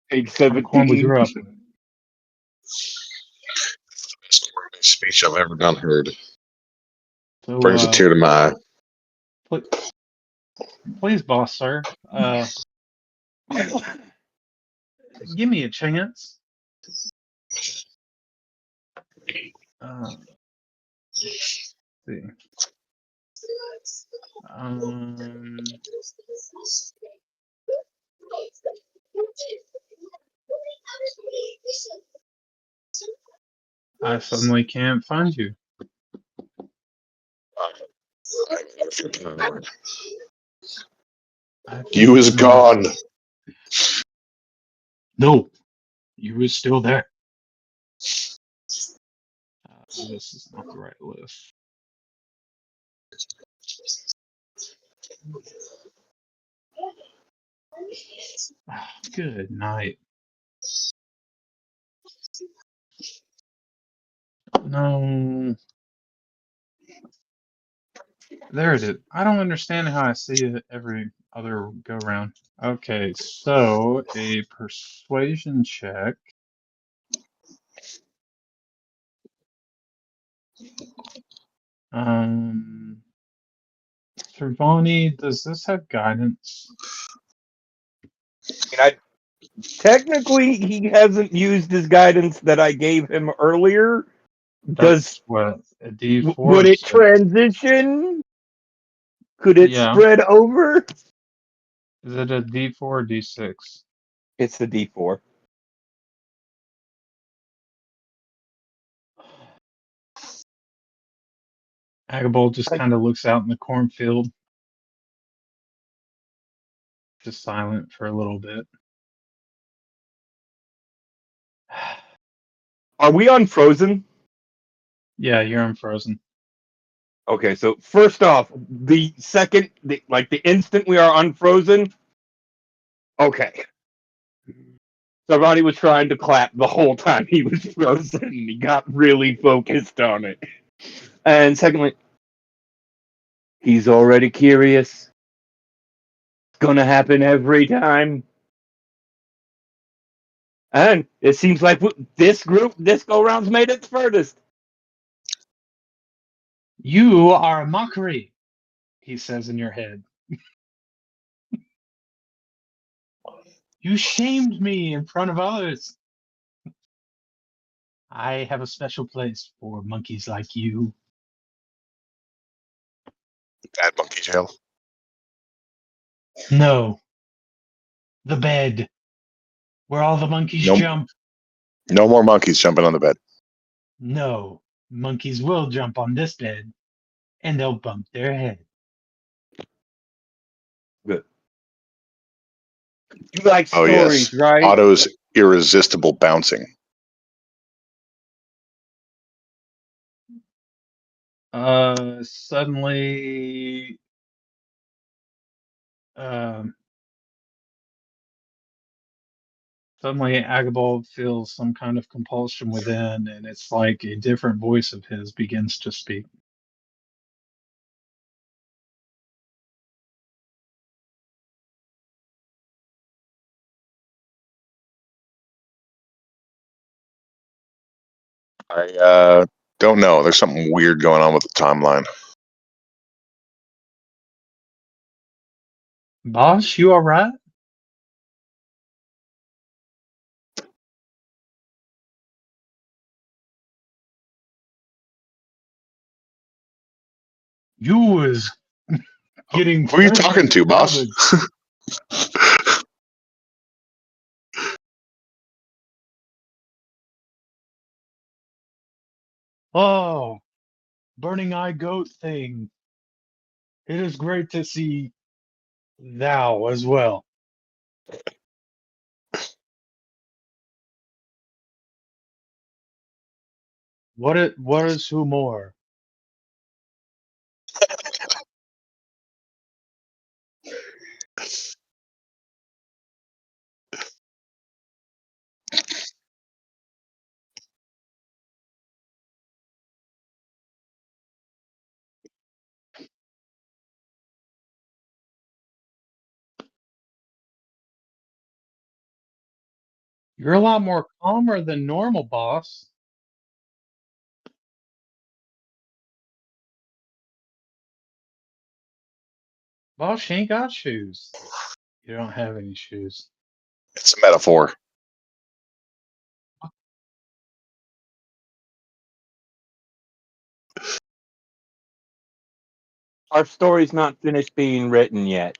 D: Page
C: kind of corn we
D: 17.
C: grew up with.
B: Best speech I've ever done heard.
C: So,
B: Brings a tear to my eye.
C: please, boss, sir, give me a chance. Let's see. Um, I suddenly can't find you.
B: You is gone.
C: No, you is still there. This is not the right list. Good night. No. There it is. I don't understand how I see it every other go round. Okay, so a persuasion check. Trevani, does this have guidance?
D: Technically, he hasn't used his guidance that I gave him earlier.
C: That's what a D4
D: Would it
C: said.
D: transition? Could it
C: Yeah.
D: spread over?
C: Is it a D4 or D6?
D: It's the D4.
C: Agabol just kind of looks out in the cornfield, just silent for a little bit.
D: Are we unfrozen?
C: Yeah, you're unfrozen.
D: Okay, so first off, the instant we are unfrozen. Okay. Somebody was trying to clap the whole time he was frozen. He got really focused on it. And secondly, he's already curious. It's gonna happen every time. And it seems like this go round's made its furthest.
C: You are a mockery, he says in your head. You shamed me in front of others. I have a special place for monkeys like you.
B: Bad monkey jail.
C: No. The bed. Where all the monkeys
B: Nope.
C: jump.
B: No more monkeys jumping on the bed.
C: No. Monkeys will jump on this bed, and they'll bump their head.
D: Good. You like
B: Oh,
D: stories,
B: yes.
D: right?
B: Otto's irresistible bouncing.
C: Suddenly, suddenly Agabald feels some kind of compulsion within, and it's like a different voice of his begins to speak.
B: I don't know. There's something weird going on with the timeline.
C: Boss, you all right? You was getting
B: Who are you talking to, boss?
C: Oh, burning eye goat thing. It is great to see thou as well. What is who more? You're a lot more calmer than normal, boss. Boss, she ain't got shoes. You don't have any shoes.
B: It's a metaphor.
D: Our story's not finished being written yet.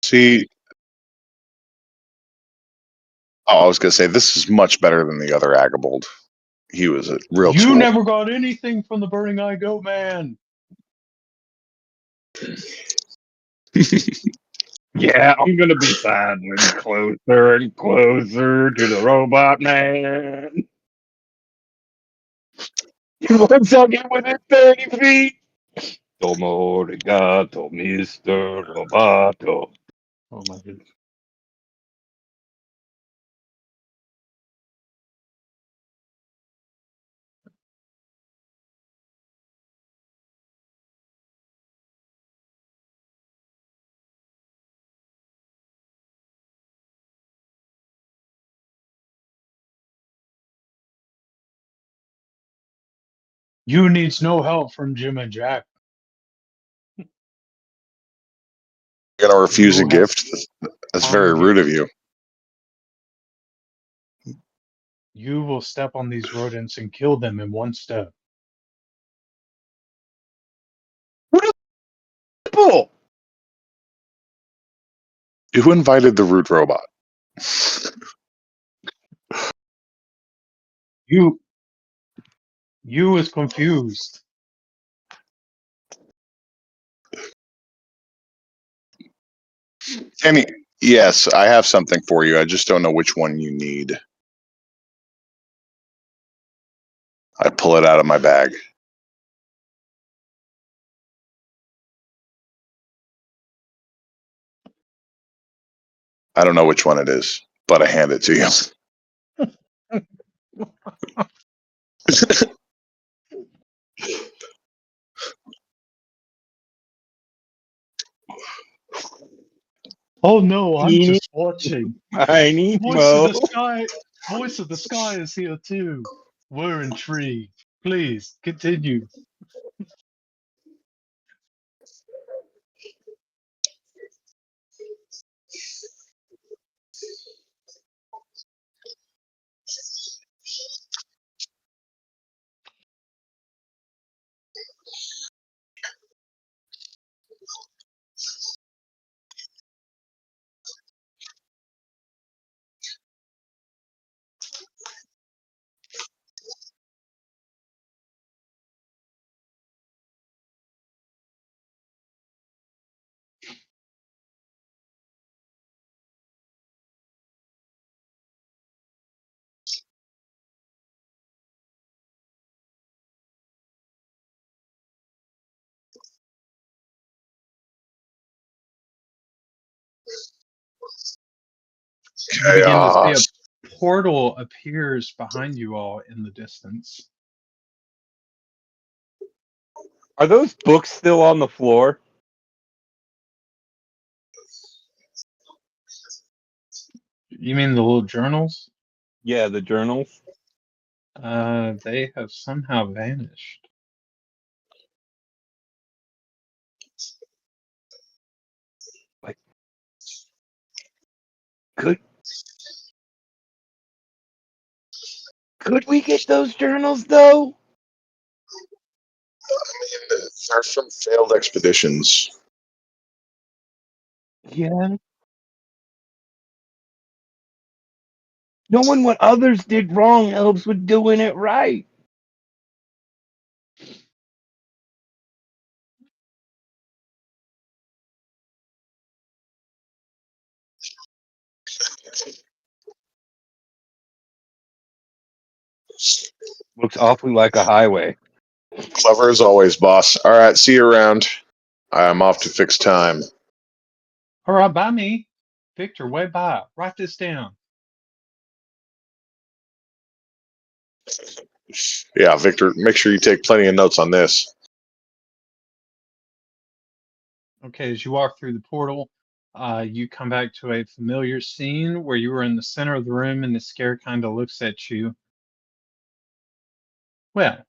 B: See, I was gonna say this is much better than the other Agabold. He was a real
C: You
B: tool.
C: never got anything from the Burning Eye Goat Man.
D: Yeah, I'm gonna be sidling closer and closer to the robot man. Once I get within 30 feet. Tomo arigato, Mr. Roboto. Oh my goodness.
C: You needs no help from Jim and Jack.
B: You're gonna refuse a
C: You have
B: gift? That's very
C: harmed you.
B: rude of you.
C: You will step on these rodents and kill them in one step.
D: What are people?
B: Who invited the rude robot?
C: You is confused.
B: Tammy, yes, I have something for you. I just don't know which one you need. I pull it out of my bag. I don't know which one it is, but I hand it to you.
C: Oh no, I'm
D: Eeny,
C: just watching.
D: miny,
C: Voice of
D: mo.
C: the Sky. Voice of the Sky is here too. We're intrigued. Please continue. You begin to see a
B: Chaos.
C: portal appears behind you all in the distance.
D: Are those books still on the floor?
C: You mean the little journals?
D: Yeah, the journals.
C: They have somehow vanished.
D: Like, could we get those journals though?
B: They're from failed expeditions.
D: Yeah. Knowing what others did wrong helps with doing it right. Looks awfully like a highway.
B: Clever as always, boss. All right, see you around. I'm off to fix time.
C: All right, by me. Victor, way by. Write this down.
B: Yeah, Victor, make sure you take plenty of notes on this.
C: Okay, as you walk through the portal, you come back to a familiar scene where you were in the center of the room and the scare kind of looks at you. Well,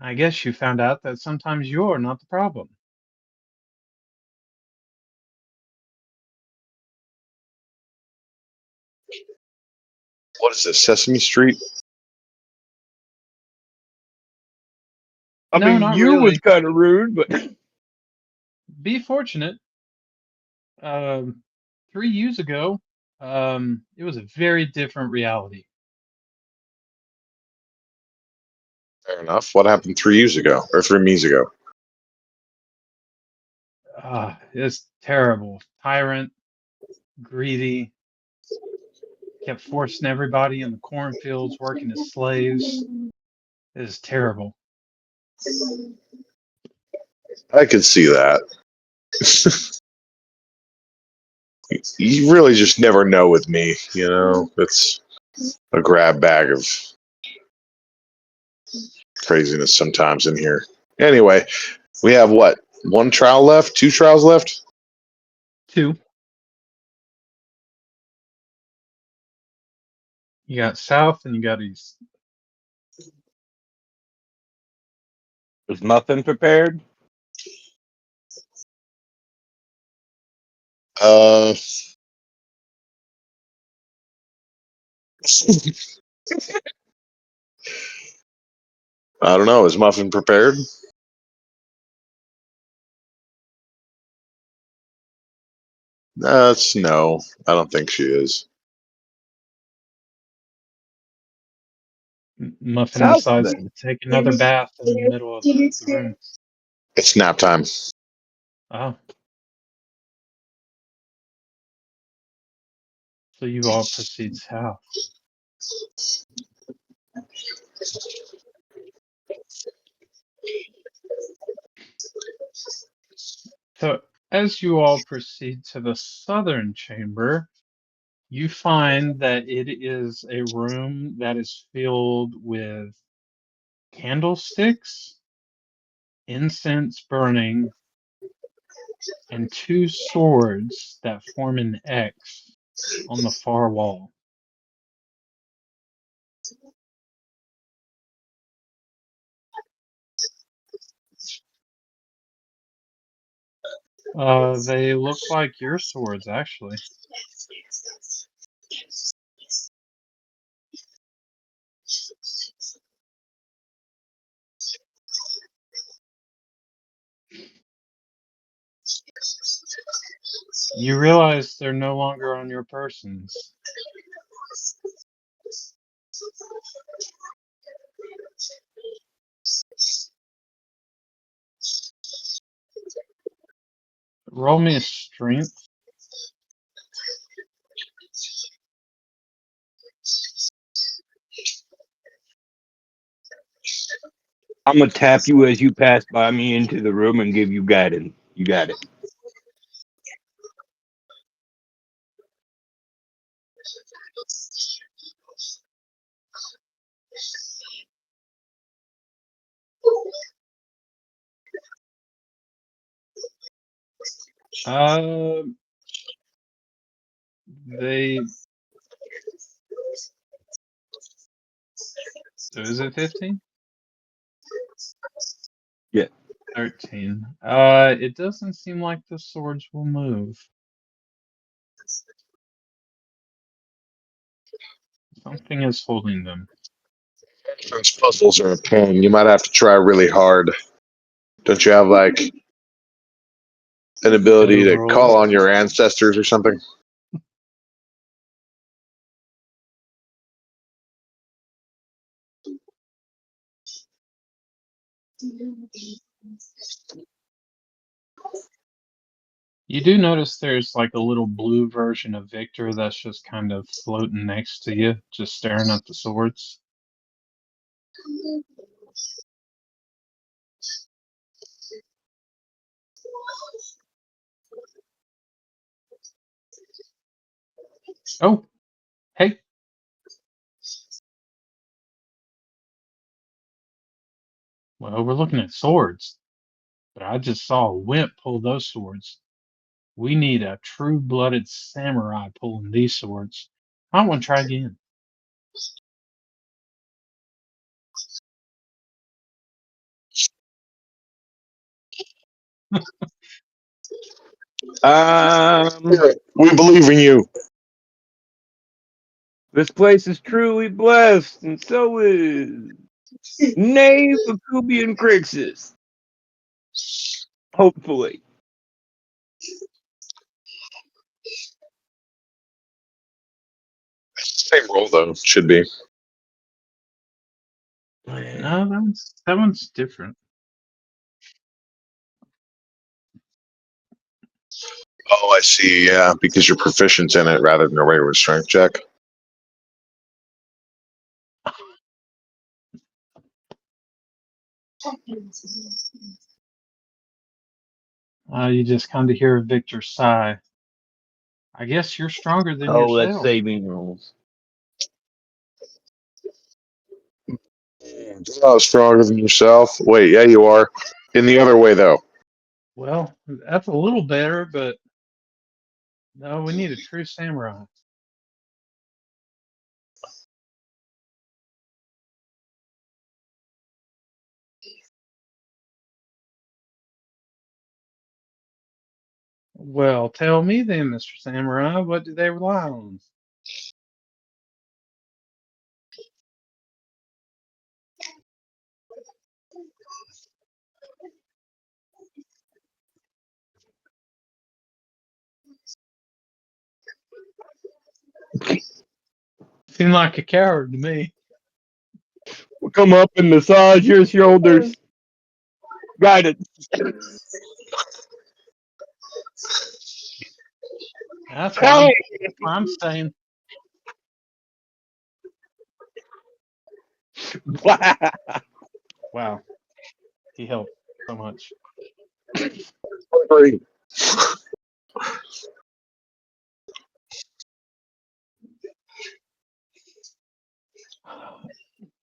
C: I guess you found out that sometimes you're not the problem.
B: What is this, Sesame Street?
D: I
C: No,
D: mean,
C: not
D: you was
C: really.
D: kind of rude, but
C: Be fortunate. Um, 3 years ago, it was a very different reality.
B: Fair enough. What happened 3 years ago or 3 me's ago?
C: It's terrible. Tyrant, greedy, kept forcing everybody in the cornfields working as slaves. It is terrible.
B: I could see that. You really just never know with me, you know? It's a grab bag of craziness sometimes in here. Anyway, we have what? One trial left? Two trials left?
C: 2. You got south and you got east.
D: Is Muffin prepared?
B: Uh, I don't know. Is Muffin prepared? That's no. I don't think she is.
C: Muffin
D: South
C: decides
D: then.
C: to take another bath in the middle of the room.
B: It's nap time.
C: Oh. So you all proceed south. So as you all proceed to the southern chamber, you find that it is a room that is filled with candlesticks, incense burning, and 2 swords that form an X on the far wall. They look like your swords, actually. You realize they're no longer on your persons. Roll me a strength.
D: I'm gonna tap you as you pass by me into the room and give you guidance. You got it.
C: Uh, they. So is it 15?
D: Yeah.
C: 13. It doesn't seem like the swords will move. Something is holding them.
B: Those puzzles are a pain. You might have to try really hard. Don't you have like an ability to call on your ancestors or something?
C: You do notice there's like a little blue version of Victor that's just kind of floating next to you, just staring at the swords. Oh, hey. Well, we're looking at swords, but I just saw a wimp pull those swords. We need a true-blooded samurai pulling these swords. I want to try again.
B: We believe in you.
D: This place is truly blessed, and so is Knave of Kubian Crixus. Hopefully.
B: Same roll though. Should be.
C: No, that one's different.
B: Oh, I see. Yeah, because you're proficient in it rather than a regular strength check.
C: You just kind of hear Victor sigh. I guess you're stronger than
D: Oh, that's
C: yourself.
D: saving rolls.
B: You're not stronger than yourself. Wait, yeah, you are. In the other way though.
C: Well, that's a little better, but no, we need a true samurai. Well, tell me then, Mr. Samurai, what do they rely on? Seem like a coward to me.
D: We'll come up and massage your shoulders. Guidance.
C: That's
D: Hey!
C: where I'm staying. Wow, he helped so much.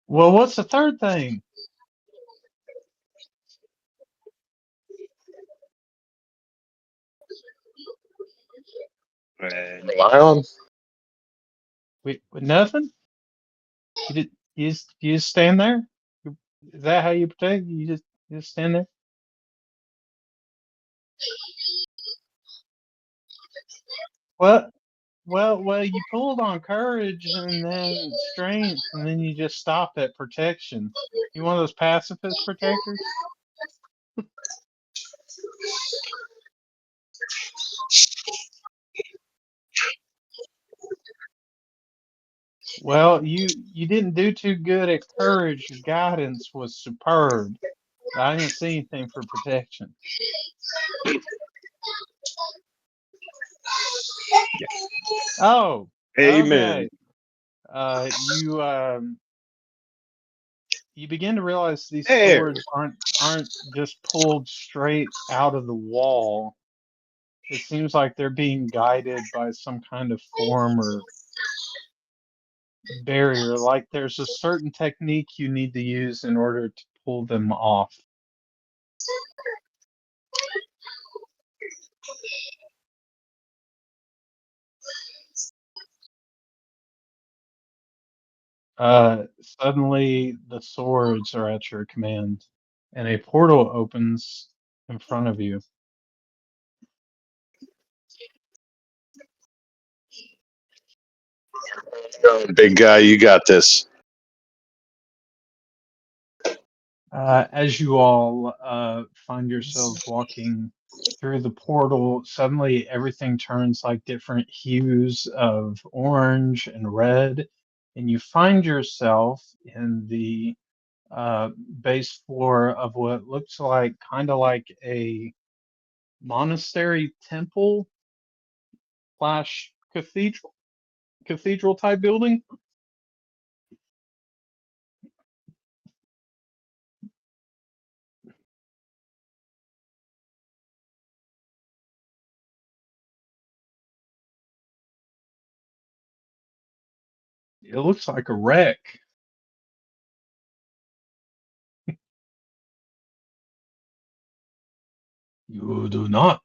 C: Well, what's the third thing?
B: Rely on.
C: Wait, nothing? You just stand there? Is that how you protect? You just stand there? Well, well, you pulled on courage and then strength, and then you just stop at protection. You one of those pacifist protectors? Well, you didn't do too good at courage. Your guidance was superb. I didn't see anything for protection. Oh,
D: Amen.
C: okay. You you begin to realize these
D: There.
C: swords aren't just pulled straight out of the wall. It seems like they're being guided by some kind of form or barrier. Like there's a certain technique you need to use in order to pull them off. Suddenly the swords are at your command, and a portal opens in front of you.
B: Big guy, you got this.
C: As you all find yourselves walking through the portal, suddenly everything turns like different hues of orange and red, and you find yourself in the base floor of what looks like kind of like a monastery temple slash cathedral type building. It looks like a wreck. You do not.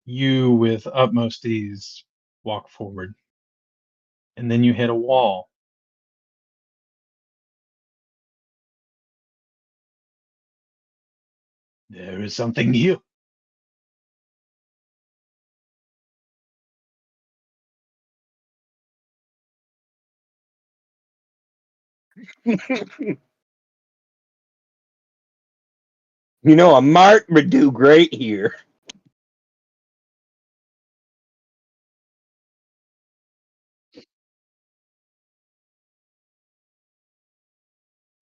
C: You, with utmost ease, walk forward, and then you hit a wall. There is something here.
D: You know, a mark would do great here.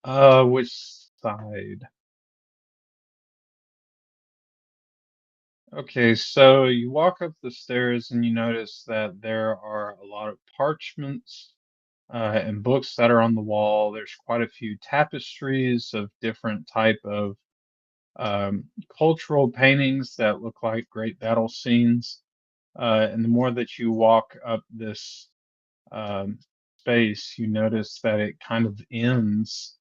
C: Which side? Okay, so you walk up the stairs and you notice that there are a lot of parchments and books that are on the wall. There's quite a few tapestries of different type of cultural paintings that look like great battle scenes. And the more that you walk up this um, space, you notice that it kind of ends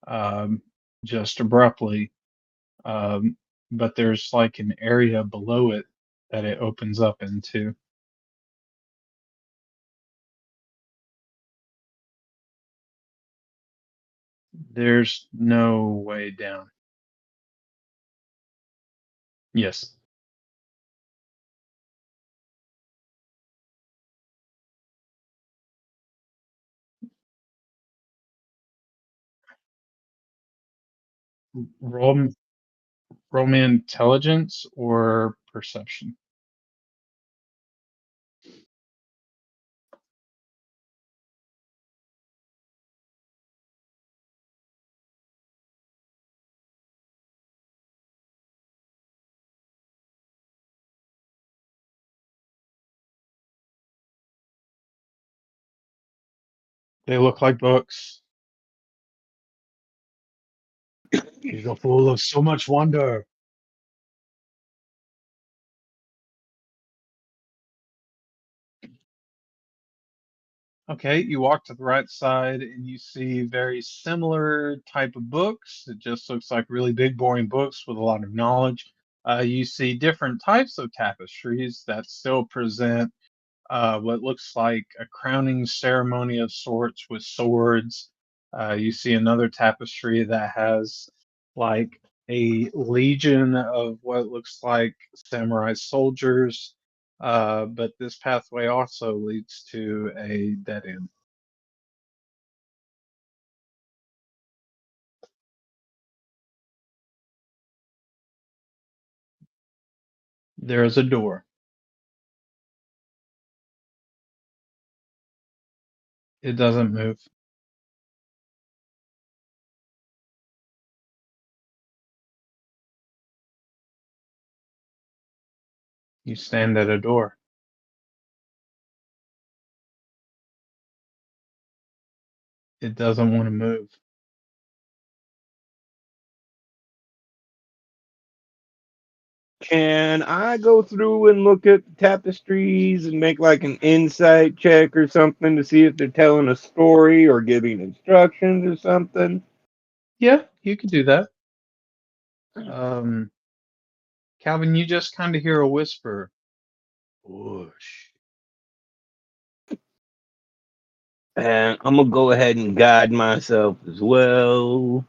C: um, just abruptly. Um, but there's like an area below it that it opens up into. There's no way down. Yes. Roll, roll me intelligence or perception. They look like books. These are full of so much wonder. Okay, you walk to the right side and you see very similar type of books. It just looks like really big, boring books with a lot of knowledge. You see different types of tapestries that still present what looks like a crowning ceremony of sorts with swords. You see another tapestry that has like a legion of what looks like samurai soldiers. But this pathway also leads to a dead end. There is a door. It doesn't move. You stand at a door. It doesn't want to move.
D: Can I go through and look at the tapestries and make like an insight check or something to see if they're telling a story or giving instructions or something?
C: Yeah, you could do that. Um, Calvin, you just kind of hear a whisper. Whoosh.
D: And I'm gonna go ahead and guide myself as well.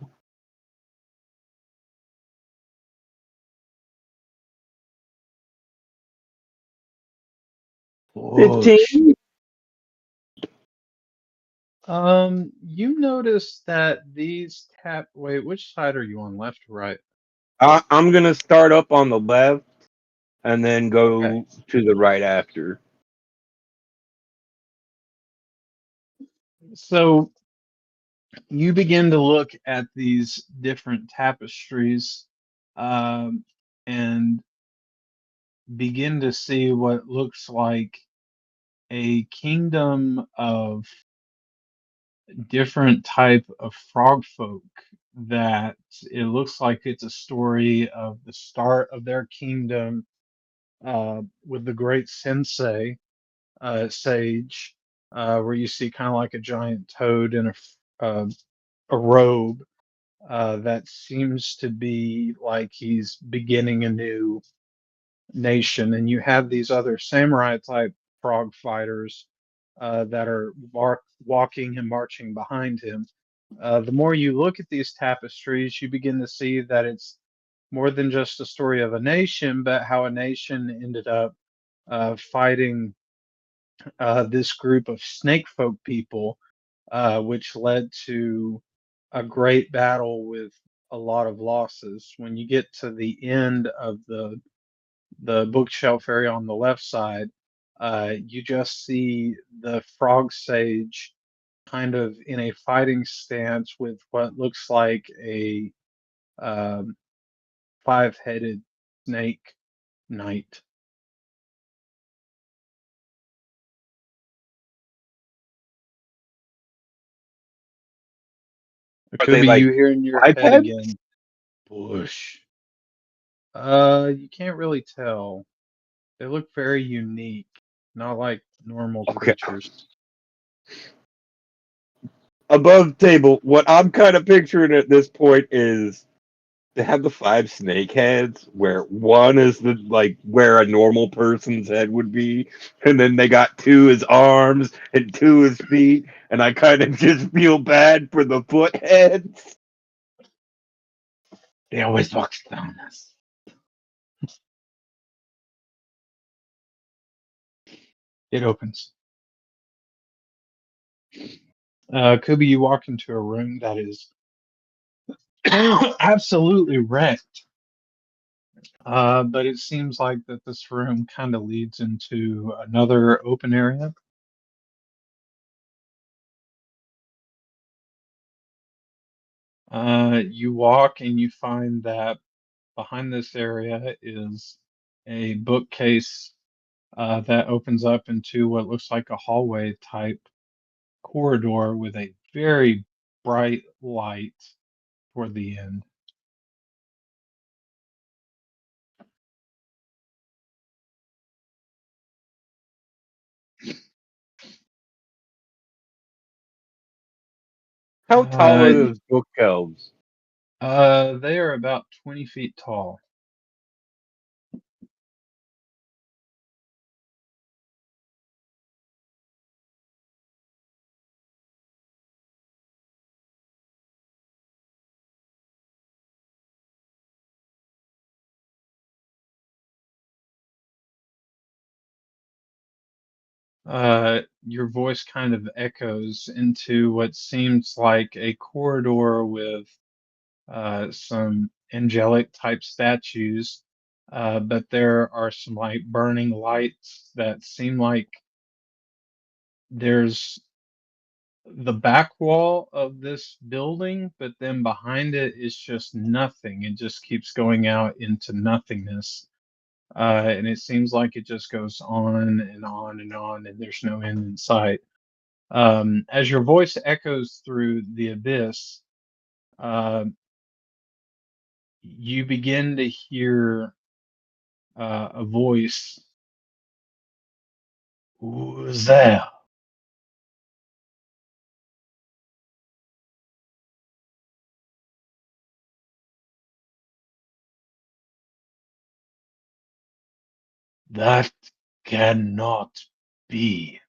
C: Whoosh.
D: 15.
C: You notice that these wait, which side are you on, left or right?
D: I'm gonna start up on the left and then
C: Okay.
D: go to the right after.
C: So you begin to look at these different tapestries, um, and begin to see what looks like a kingdom of different type of frog folk that it looks like it's a story of the start of their kingdom with the great sensei sage, where you see kind of like a giant toad in a robe that seems to be like he's beginning a new nation, and you have these other samurai type frog fighters that are walking and marching behind him. The more you look at these tapestries, you begin to see that it's more than just a story of a nation, but how a nation ended up fighting this group of snake folk people, which led to a great battle with a lot of losses. When you get to the end of the bookshelf area on the left side, you just see the frog sage kind of in a fighting stance with what looks like a um, five-headed snake knight. It
D: Are
C: could
D: they
C: be
D: like
C: you hearing your head
D: iPads?
C: again. Bush. You can't really tell. They look very unique, not like normal
D: Okay.
C: creatures.
D: Above table, what I'm kind of picturing at this point is they have the five snake heads where one is the like where a normal person's head would be, and then they got two as arms and two as feet, and I kind of just feel bad for the foot heads.
C: They always walk down us. It opens. Kubi, you walk into a room that is absolutely wrecked. But it seems like that this room kind of leads into another open area. You walk and you find that behind this area is a bookcase that opens up into what looks like a hallway type corridor with a very bright light toward the end.
D: How tall are
C: Uh,
D: those bookshelves?
C: they are about 20 feet tall. Your voice kind of echoes into what seems like a corridor with some angelic type statues, but there are some like burning lights that seem like there's the back wall of this building, but then behind it is just nothing. It just keeps going out into nothingness. And it seems like it just goes on and on and on, and there's no end in sight. As your voice echoes through the abyss, uh, you begin to hear a voice. Who's there? That cannot be.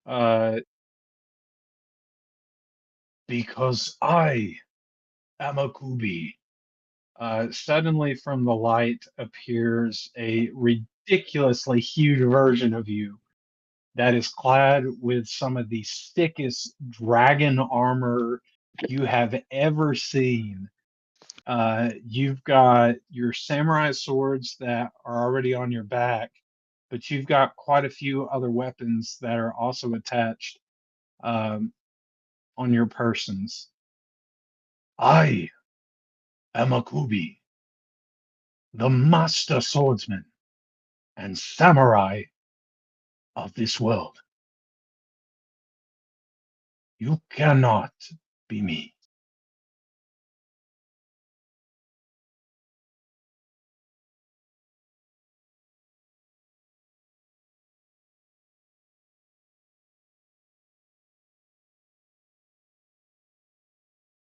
C: Uh, because I am a Kubi. Suddenly, from the light appears a ridiculously huge version of you that is clad with some of the thickest dragon armor you have ever seen. You've got your samurai swords that are already on your back, but you've got quite a few other weapons that are also attached um, on your persons. I am a Kubi, the master swordsman and samurai of this world. You cannot be me.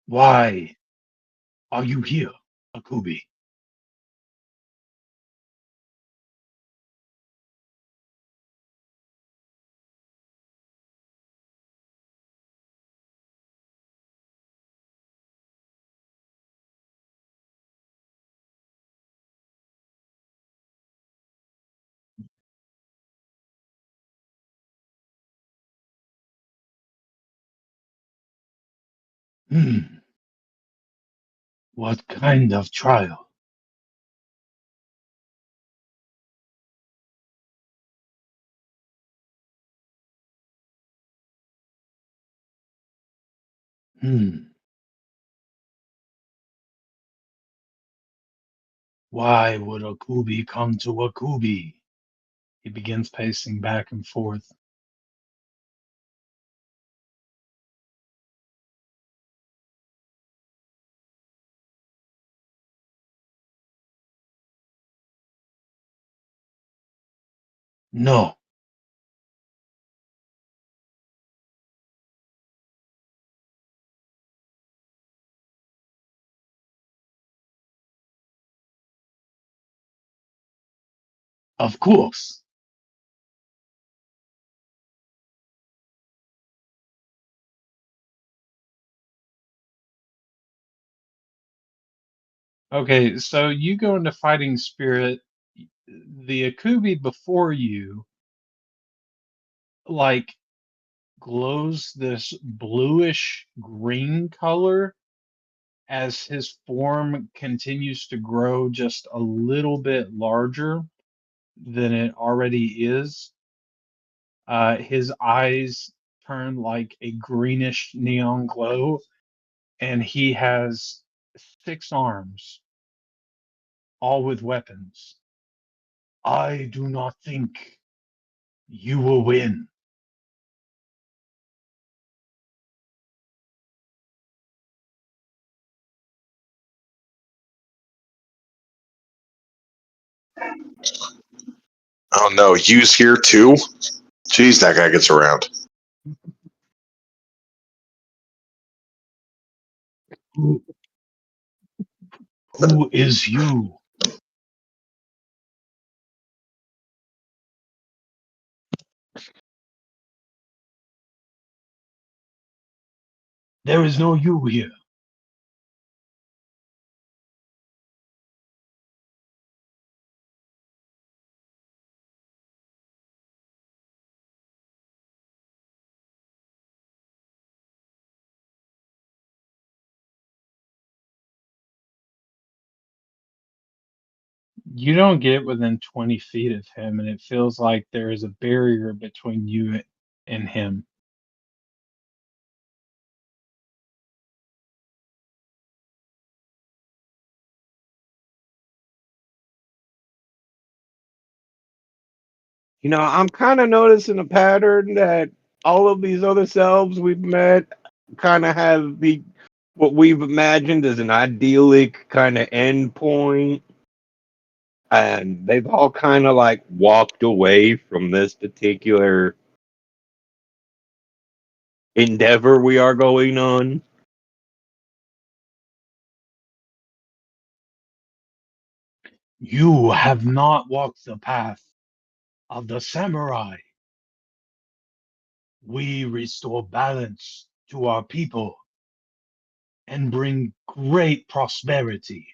C: Why are you here, Akubi? Hmm. What kind of trial? Why would a Kubi come to a Kubi? He begins pacing back and forth. No. Of course. Okay, so you go into fighting spirit. The Akubi before you, like, glows this bluish green color as his form continues to grow just a little bit larger than it already is. His eyes turn like a greenish neon glow, and he has 6 arms, all with weapons. I do not think you will win.
B: Oh no, Yu's here too? Jeez, that guy gets around.
C: Who is you? There is no you here. You don't get within 20 feet of him, and it feels like there is a barrier between you and him.
D: I'm kind of noticing a pattern that all of these other selves we've met kind of have what we've imagined as an idyllic kind of end point, and they've all kind of like walked away from this particular endeavor we are going on.
C: You have not walked the path of the samurai. We restore balance to our people and bring great prosperity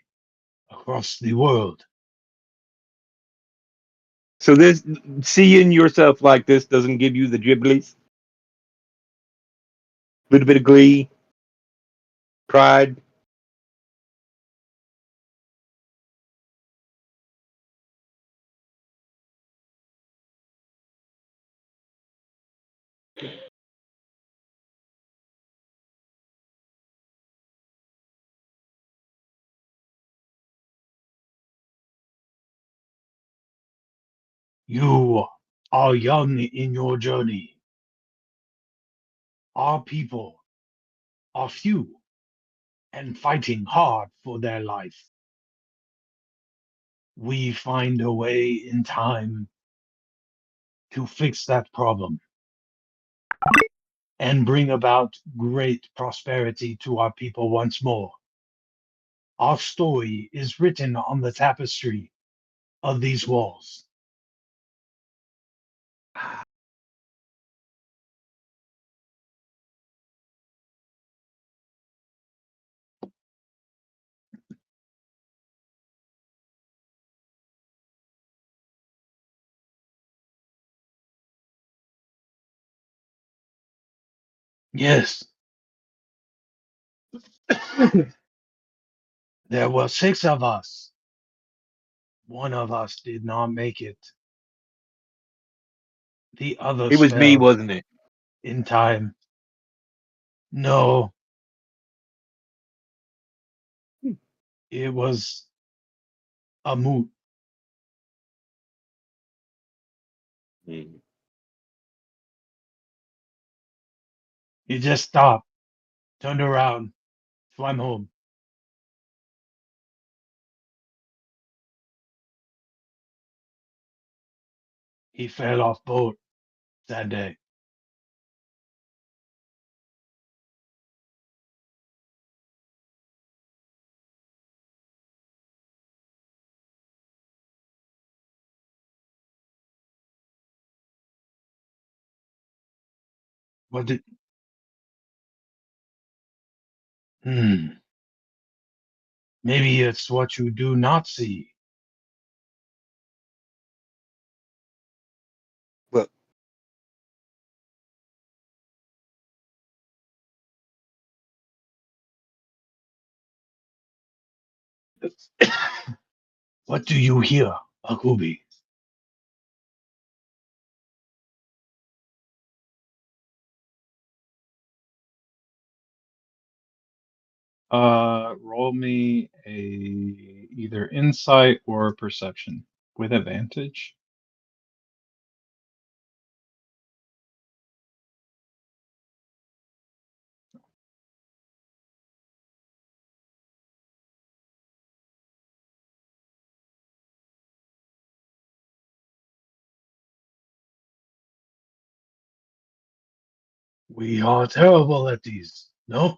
C: across the world.
D: So this seeing yourself like this doesn't give you the gibblies, a little bit of glee, pride.
C: You are young in your journey. Our people are few and fighting hard for their life. We find a way in time to fix that problem and bring about great prosperity to our people once more. Our story is written on the tapestry of these walls. Yes, there were 6 of us. One of us did not make it. The
D: It
C: others
D: was me,
C: fell
D: wasn't it?
C: in time. No, It was a moot.
D: Hmm.
C: He just stopped, turned around, swam home. He fell off boat that day. What did? Hmm. Maybe it's what you do not see.
D: Well,
C: What do you hear, Akubi? Roll me a either insight or perception with advantage. We are terrible at these. No?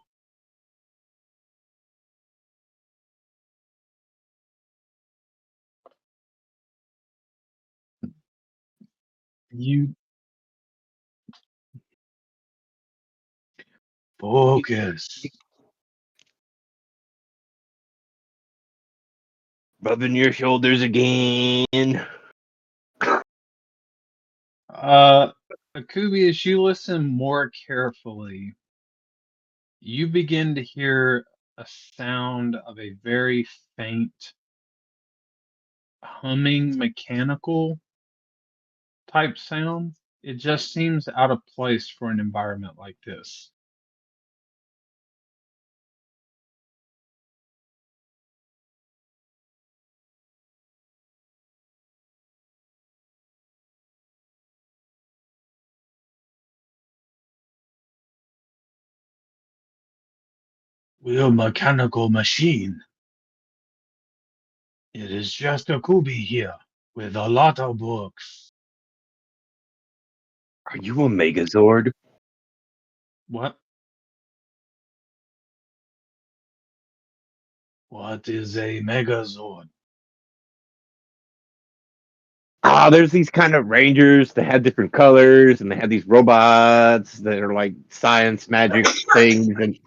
C: You focus.
D: rubbing your shoulders again.
C: Akubi, as you listen more carefully, you begin to hear a sound of a very faint humming mechanical type sound. It just seems out of place for an environment like this. We're a mechanical machine. It is just a Kubi here with a lot of books.
D: Are you a Megazord?
C: What? What is a Megazord?
D: There's these kind of rangers that have different colors, and they have these robots that are like science magic things. And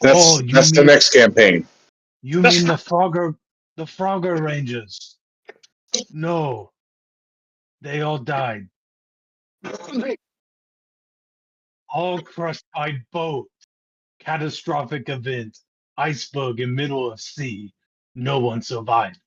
C: Oh,
B: That's the next campaign.
C: you mean the Frogger Rangers? No, they all died, all crushed by boat. Catastrophic event, iceberg in middle of sea. No one survived.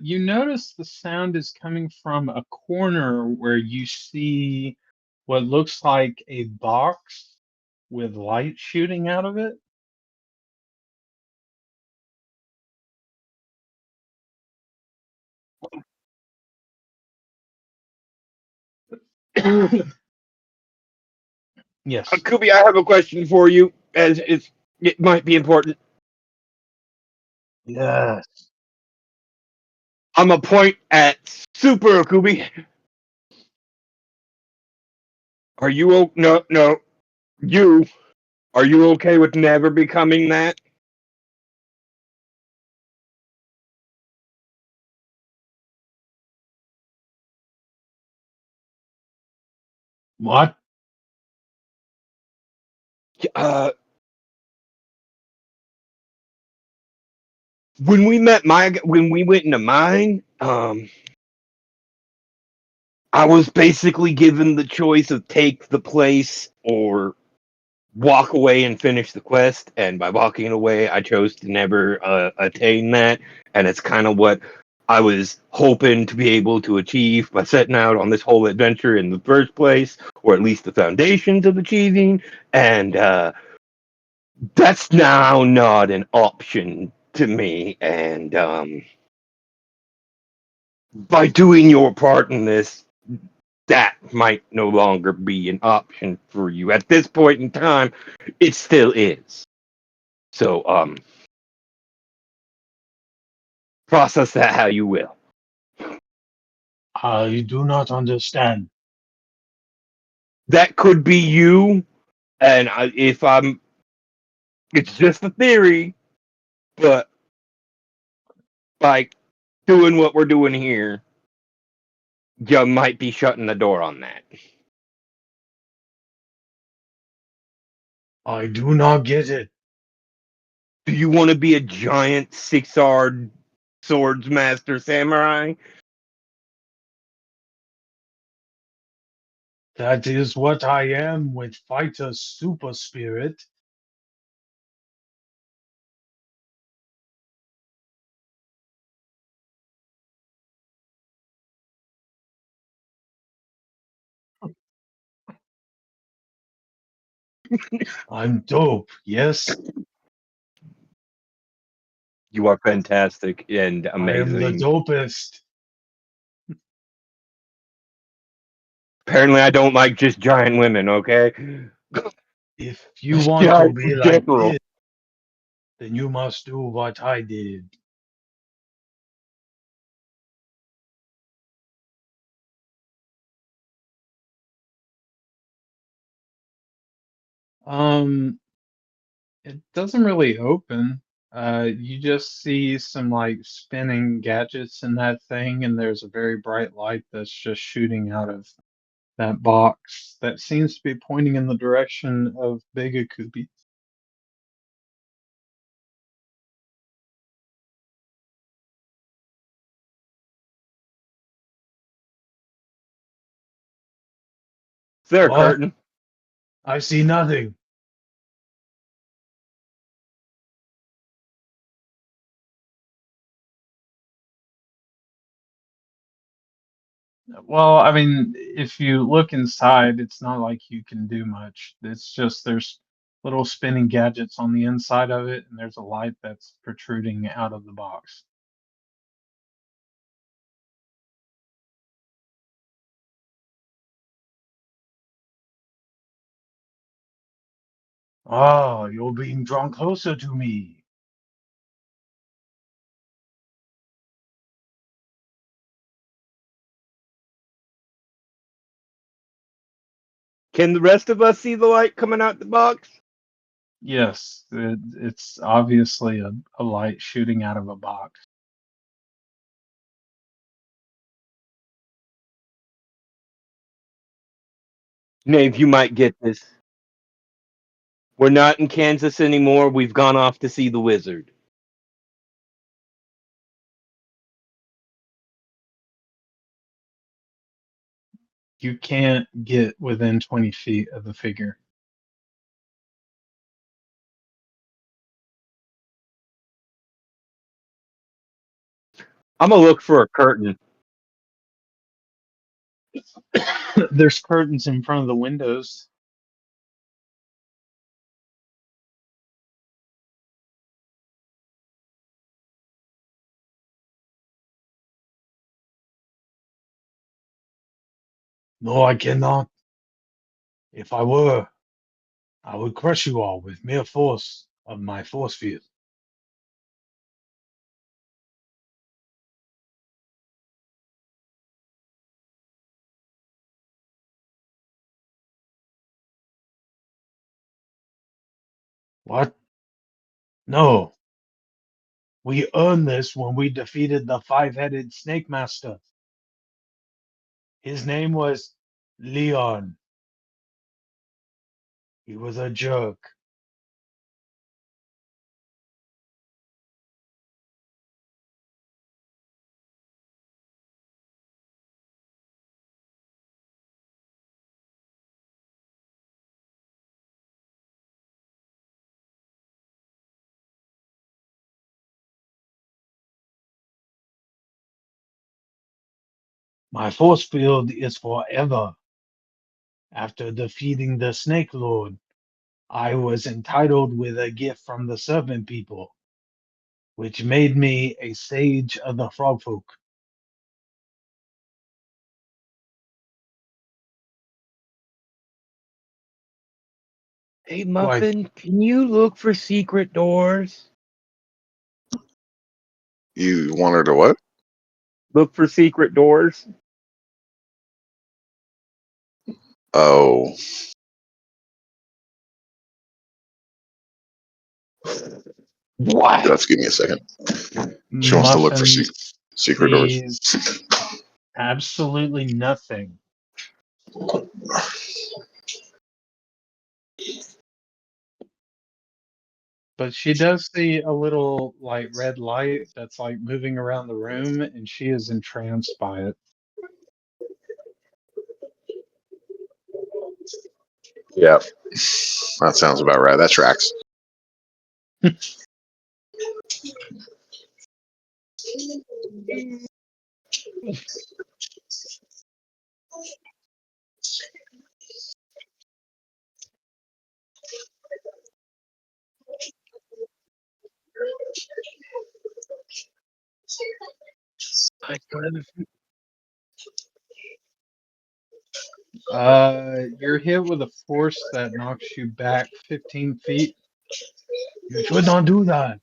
C: You notice the sound is coming from a corner where you see what looks like a box with light shooting out of it. Yes.
D: Kubi, I have a question for you, as it might be important.
C: Yes.
D: I'm a point at Super Kubi. Are you no you are you okay with never becoming that?
C: What?
D: Uh, when we went into mine, I was basically given the choice of take the place or walk away and finish the quest. And by walking away, I chose to never attain that. And it's kind of what I was hoping to be able to achieve by setting out on this whole adventure in the first place, or at least the foundations of achieving, and that's now not an option to me. And by doing your part in this, that might no longer be an option for you. At this point in time, it still is. So, process that how you will.
E: I do not understand.
D: That could be you, and if I'm, it's just a theory, but by doing what we're doing here, you might be shutting the door on that.
E: I do not get it.
D: Do you want to be a giant six-sword swords master samurai?
E: That is what I am with fighter super spirit. I'm dope, yes?
D: You are fantastic and
E: I am the
D: amazing.
E: dopest.
D: Apparently, I don't like just giant women, okay?
E: If you want to
D: Giant
E: be
D: in
E: like
D: general.
E: this, then you must do what I did.
C: Um, it doesn't really open. You just see some like spinning gadgets in that thing, and there's a very bright light that's just shooting out of that box that seems to be pointing in the direction of Big Akubi.
D: Is there a
E: What?
D: curtain?
E: I see nothing.
C: Well, I mean, if you look inside, it's not like you can do much. It's just there's little spinning gadgets on the inside of it, and there's a light that's protruding out of the box.
E: Ah, you're being drawn closer to me.
D: Can the rest of us see the light coming out the box?
C: Yes, it's obviously a light shooting out of a box.
D: Nave, you might get this. We're not in Kansas anymore. We've gone off to see the wizard.
C: You can't get within 20 feet of the figure.
D: I'm gonna look for a curtain.
C: There's curtains in front of the windows.
E: No, I cannot. If I were, I would crush you all with mere force of my force field. What? No. We earned this when we defeated the five-headed snake master. His name was Leon. He was a jerk. My force field is forever. After defeating the Snake Lord, I was entitled with a gift from the Serpent People, which made me a sage of the Frog Folk.
D: Hey, Muffin, can you look for secret doors?
B: You want her to what?
D: Look for secret doors.
B: Oh,
D: What?
B: just give me a second. She wants to look for
C: Muffin
B: secret doors.
C: sees absolutely nothing. But she does see a little like red light that's like moving around the room, and she is entranced by it.
B: Yeah, that sounds about right. That tracks.
C: You're hit with a force that knocks you back 15 feet.
E: You should not do that.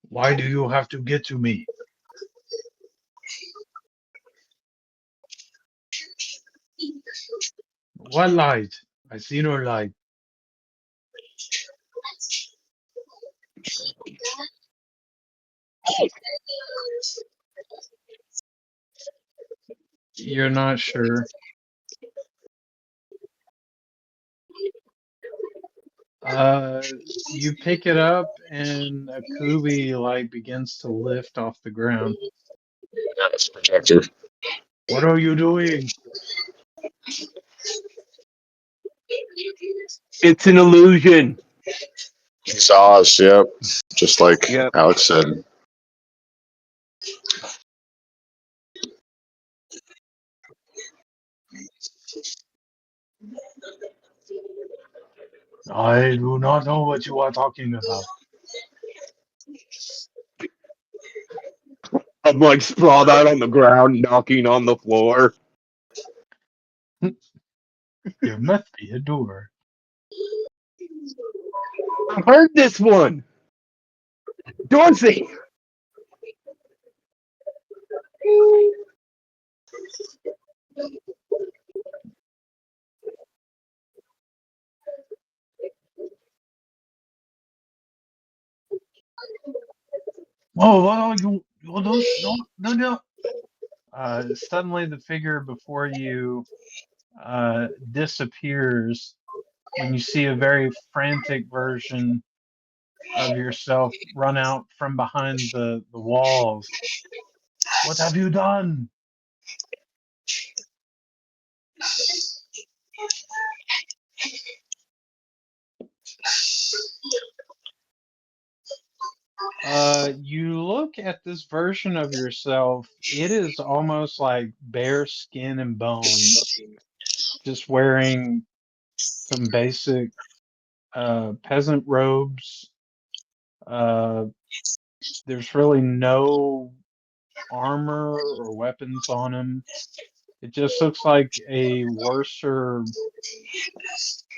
E: Why do you have to get to me? What light? I see no light.
C: You're not sure. You pick it up, and a Kubi like begins to lift off the ground.
B: That's projector.
E: What are you doing?
D: It's an illusion.
B: He saw us, yep. Just like
D: Yep.
B: Alex said.
E: I do not know what you are talking about.
D: I'm like sprawled out on the ground, knocking on the floor.
E: There must be a door.
D: I heard this one. Dorsey.
E: Oh, what are you? No.
C: Suddenly, the figure before you disappears when you see a very frantic version of yourself run out from behind the walls.
E: What have you done?
C: You look at this version of yourself, it is almost like bare skin and bones, just wearing some basic peasant robes. Uh, there's really no armor or weapons on him. It just looks like a worser,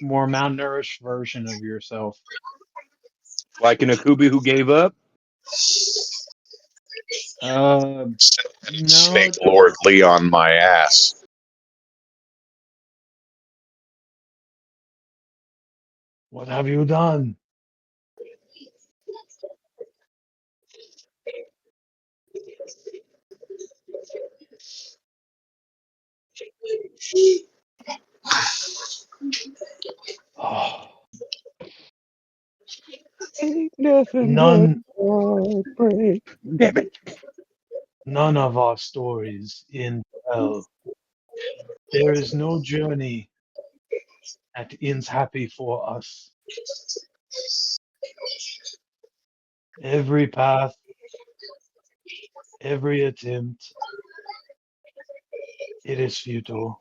C: more malnourished version of yourself.
D: Like an Akubi who gave up.
C: No,
B: Snake
C: it
B: Lord Leon, my ass.
E: What have you done? Oh,
D: Ain't nothing but
E: none,
D: heartbreak. Damn it.
E: none of our stories end well. There is no journey that ends happy for us. Every path, every attempt, it is futile.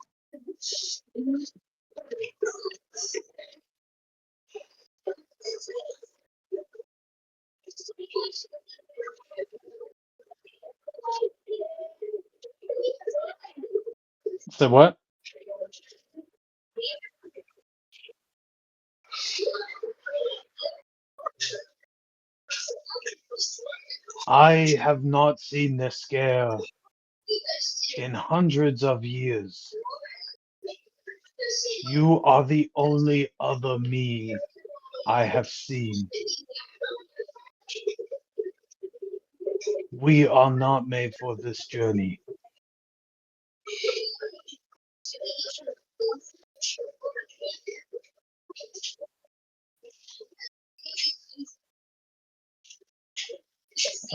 C: So what?
E: I have not seen the scare in hundreds of years. You are the only other me I have seen. We are not made for this journey.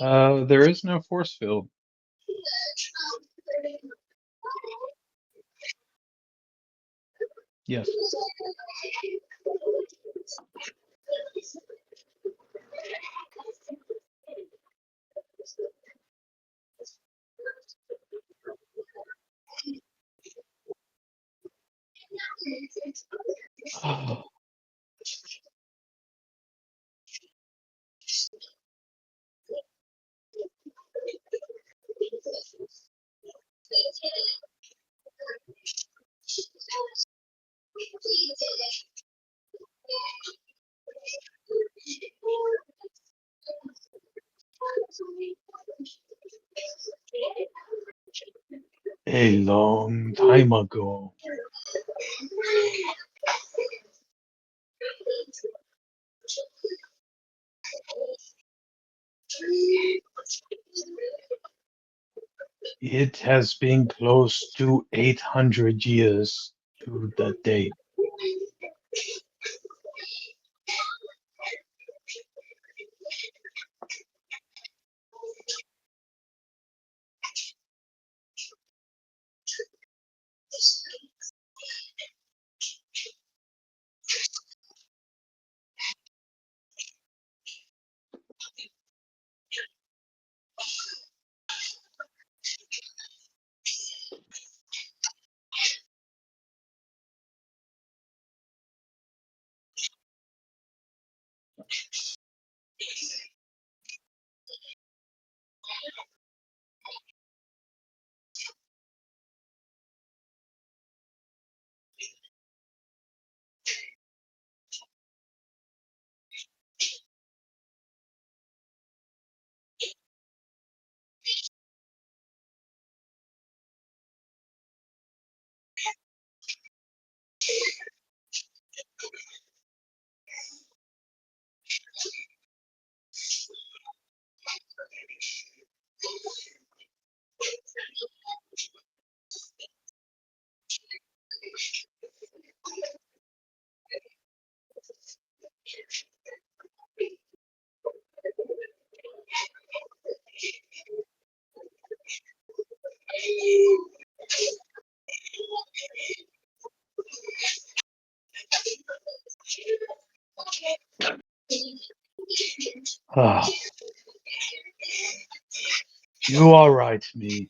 C: There is no force field. Yes.
E: A long time ago. It has been close to 800 years to the date. Ah. You are right, me.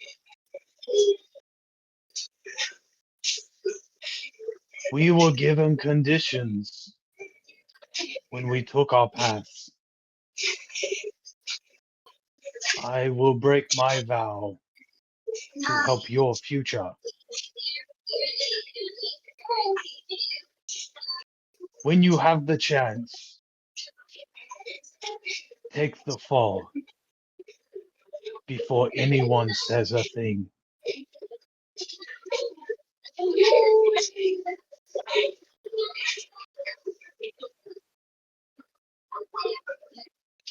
E: We were given conditions when we took our paths. I will break my vow to help your future. When you have the chance, take the fall before anyone says a thing.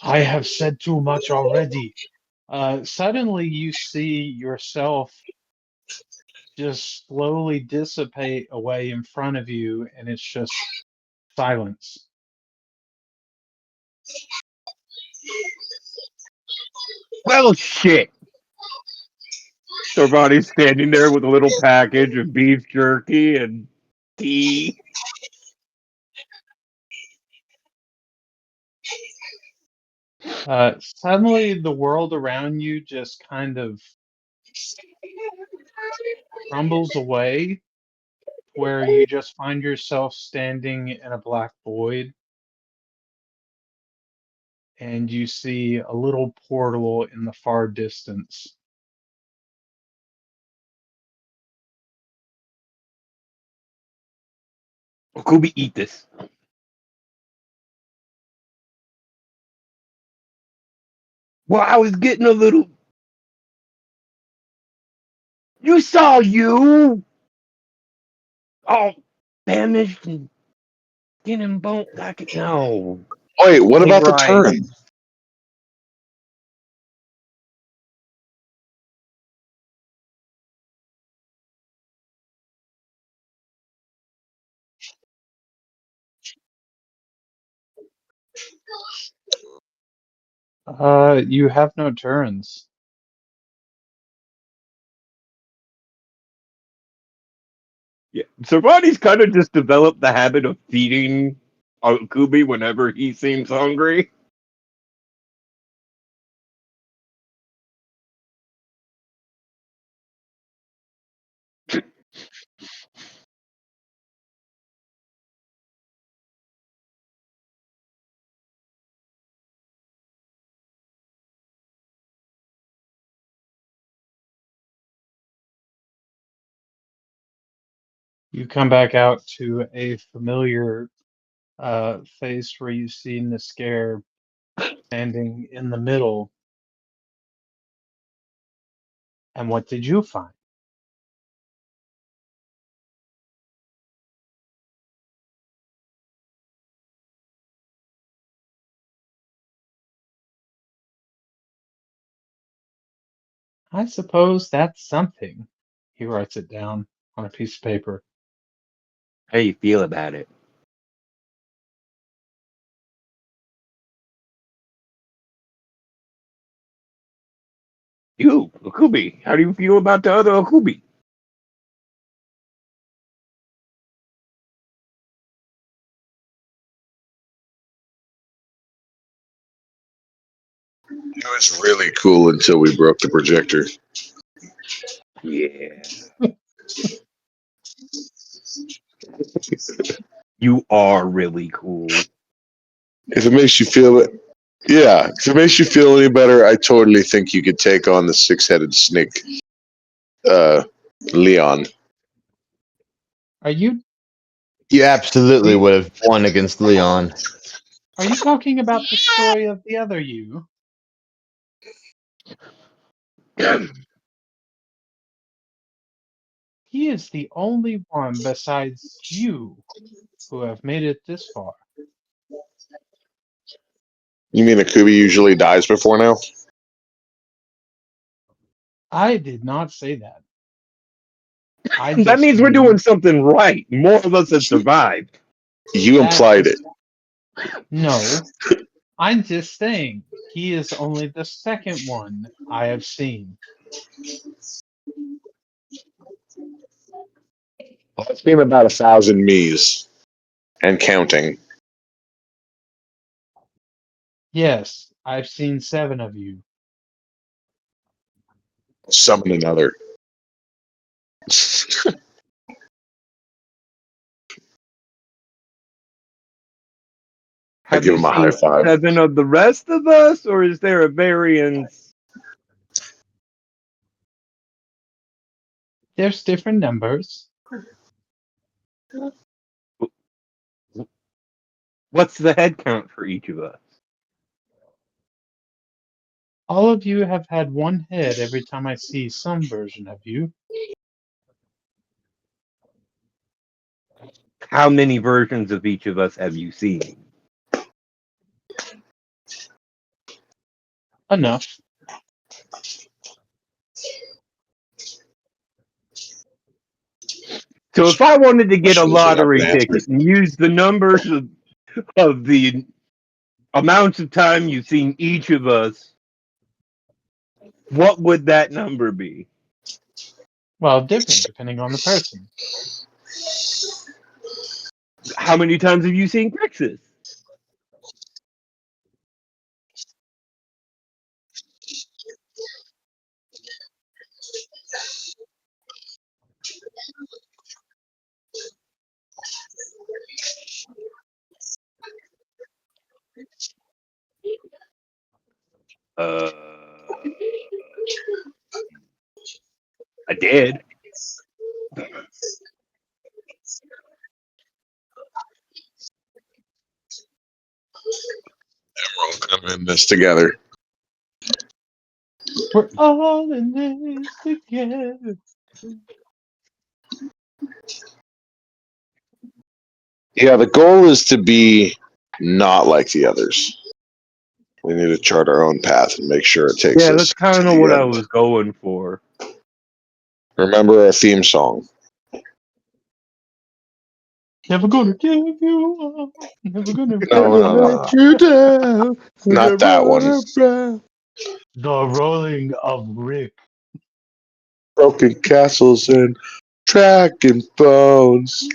E: I have said too much already.
C: Suddenly you see yourself just slowly dissipate away in front of you, and it's just silence.
D: Well, shit. Everybody's standing there with a little package of beef jerky and tea.
C: Suddenly, the world around you just kind of crumbles away, where you just find yourself standing in a black void, and you see a little portal in the far distance.
D: Okubi, eat this. Well, I was getting a little. You saw you all famished and getting bone. Like, no.
B: Wait, what
D: Ain't
B: about the
D: right.
B: turn?
C: You have no turns.
D: Yeah. Sarvani's kind of just developed the habit of feeding Okubi whenever he seems hungry.
C: You come back out to a familiar face where you see Niskair standing in the middle. And what did you find? I suppose that's something. He writes it down on a piece of paper.
D: How you feel about it? You, Okubi. How do you feel about the other Okubi?
B: It was really cool until we broke the projector.
D: Yeah. You are really cool.
B: If it makes you feel it, yeah. If it makes you feel any better, I totally think you could take on the six-headed snake, Leon.
C: Are you
A: You absolutely would have won against Leon.
C: are you talking about the story of the other you? He is the only one besides you who have made it this far.
B: You mean Akubi usually dies before now?
C: I did not say that. I
D: That
C: just
D: means we're
C: mean
D: doing something right. More of us have survived.
B: You
C: that
B: implied it.
C: no. I'm just saying he is only the second one I have seen.
B: Well, it's been about 1,000 me's and counting.
C: Yes, I've seen 7 of you.
B: Summon another. I
D: Have
B: give
D: you
B: him a high
D: seen
B: five.
D: 7 of the rest of us, or is there a variance?
C: There's different numbers.
D: What's the head count for each of us?
C: All of you have had one head every time I see some version of you.
D: How many versions of each of us have you seen?
C: Enough.
D: So if I wanted to get a
B: Question is, you're not
D: lottery
B: going to answer.
D: ticket and use the numbers of the amounts of time you've seen each of us, what would that number be?
C: Well, different depending on the person.
D: How many times have you seen Crixus? Uh, I did.
B: We're all kind of in this together.
C: We're all in this together.
B: Yeah, the goal is to be not like the others. We need to chart our own path and make sure it takes
D: Yeah,
B: us
D: that's kind
B: to
D: of
B: the
D: what I
B: end.
D: was going for.
B: Remember our theme song.
C: Never gonna give you up. Never gonna
B: No,
A: Let you down.
B: Not that one.
A: one.
E: The rolling of Rick.
B: Broken castles and tracking bones.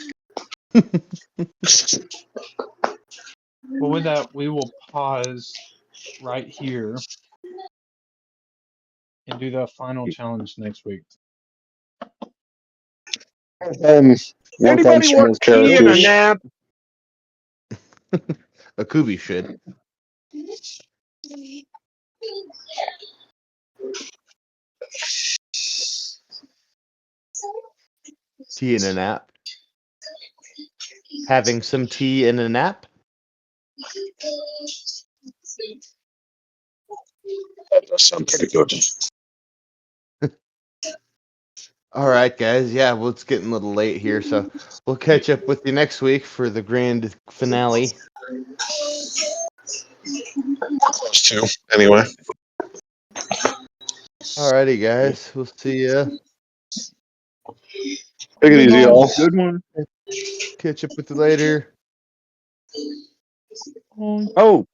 C: Well, with that, we will pause right here and do the final challenge next week.
B: Work on
D: Anybody
B: some more
D: want tea and a
B: characters.
D: nap?
A: Akubi should. Tea and a nap. Having some tea and a nap.
B: That does sound pretty good.
A: All right, guys. Yeah, well, it's getting a little late here, so we'll catch up with you next week for the grand finale.
B: Close to. Anyway.
A: All righty, guys. We'll see ya.
B: Take it
C: Good
B: easy,
C: night.
B: y'all.
D: Good one.
A: Catch up with you later.
C: Oh.
D: Oh,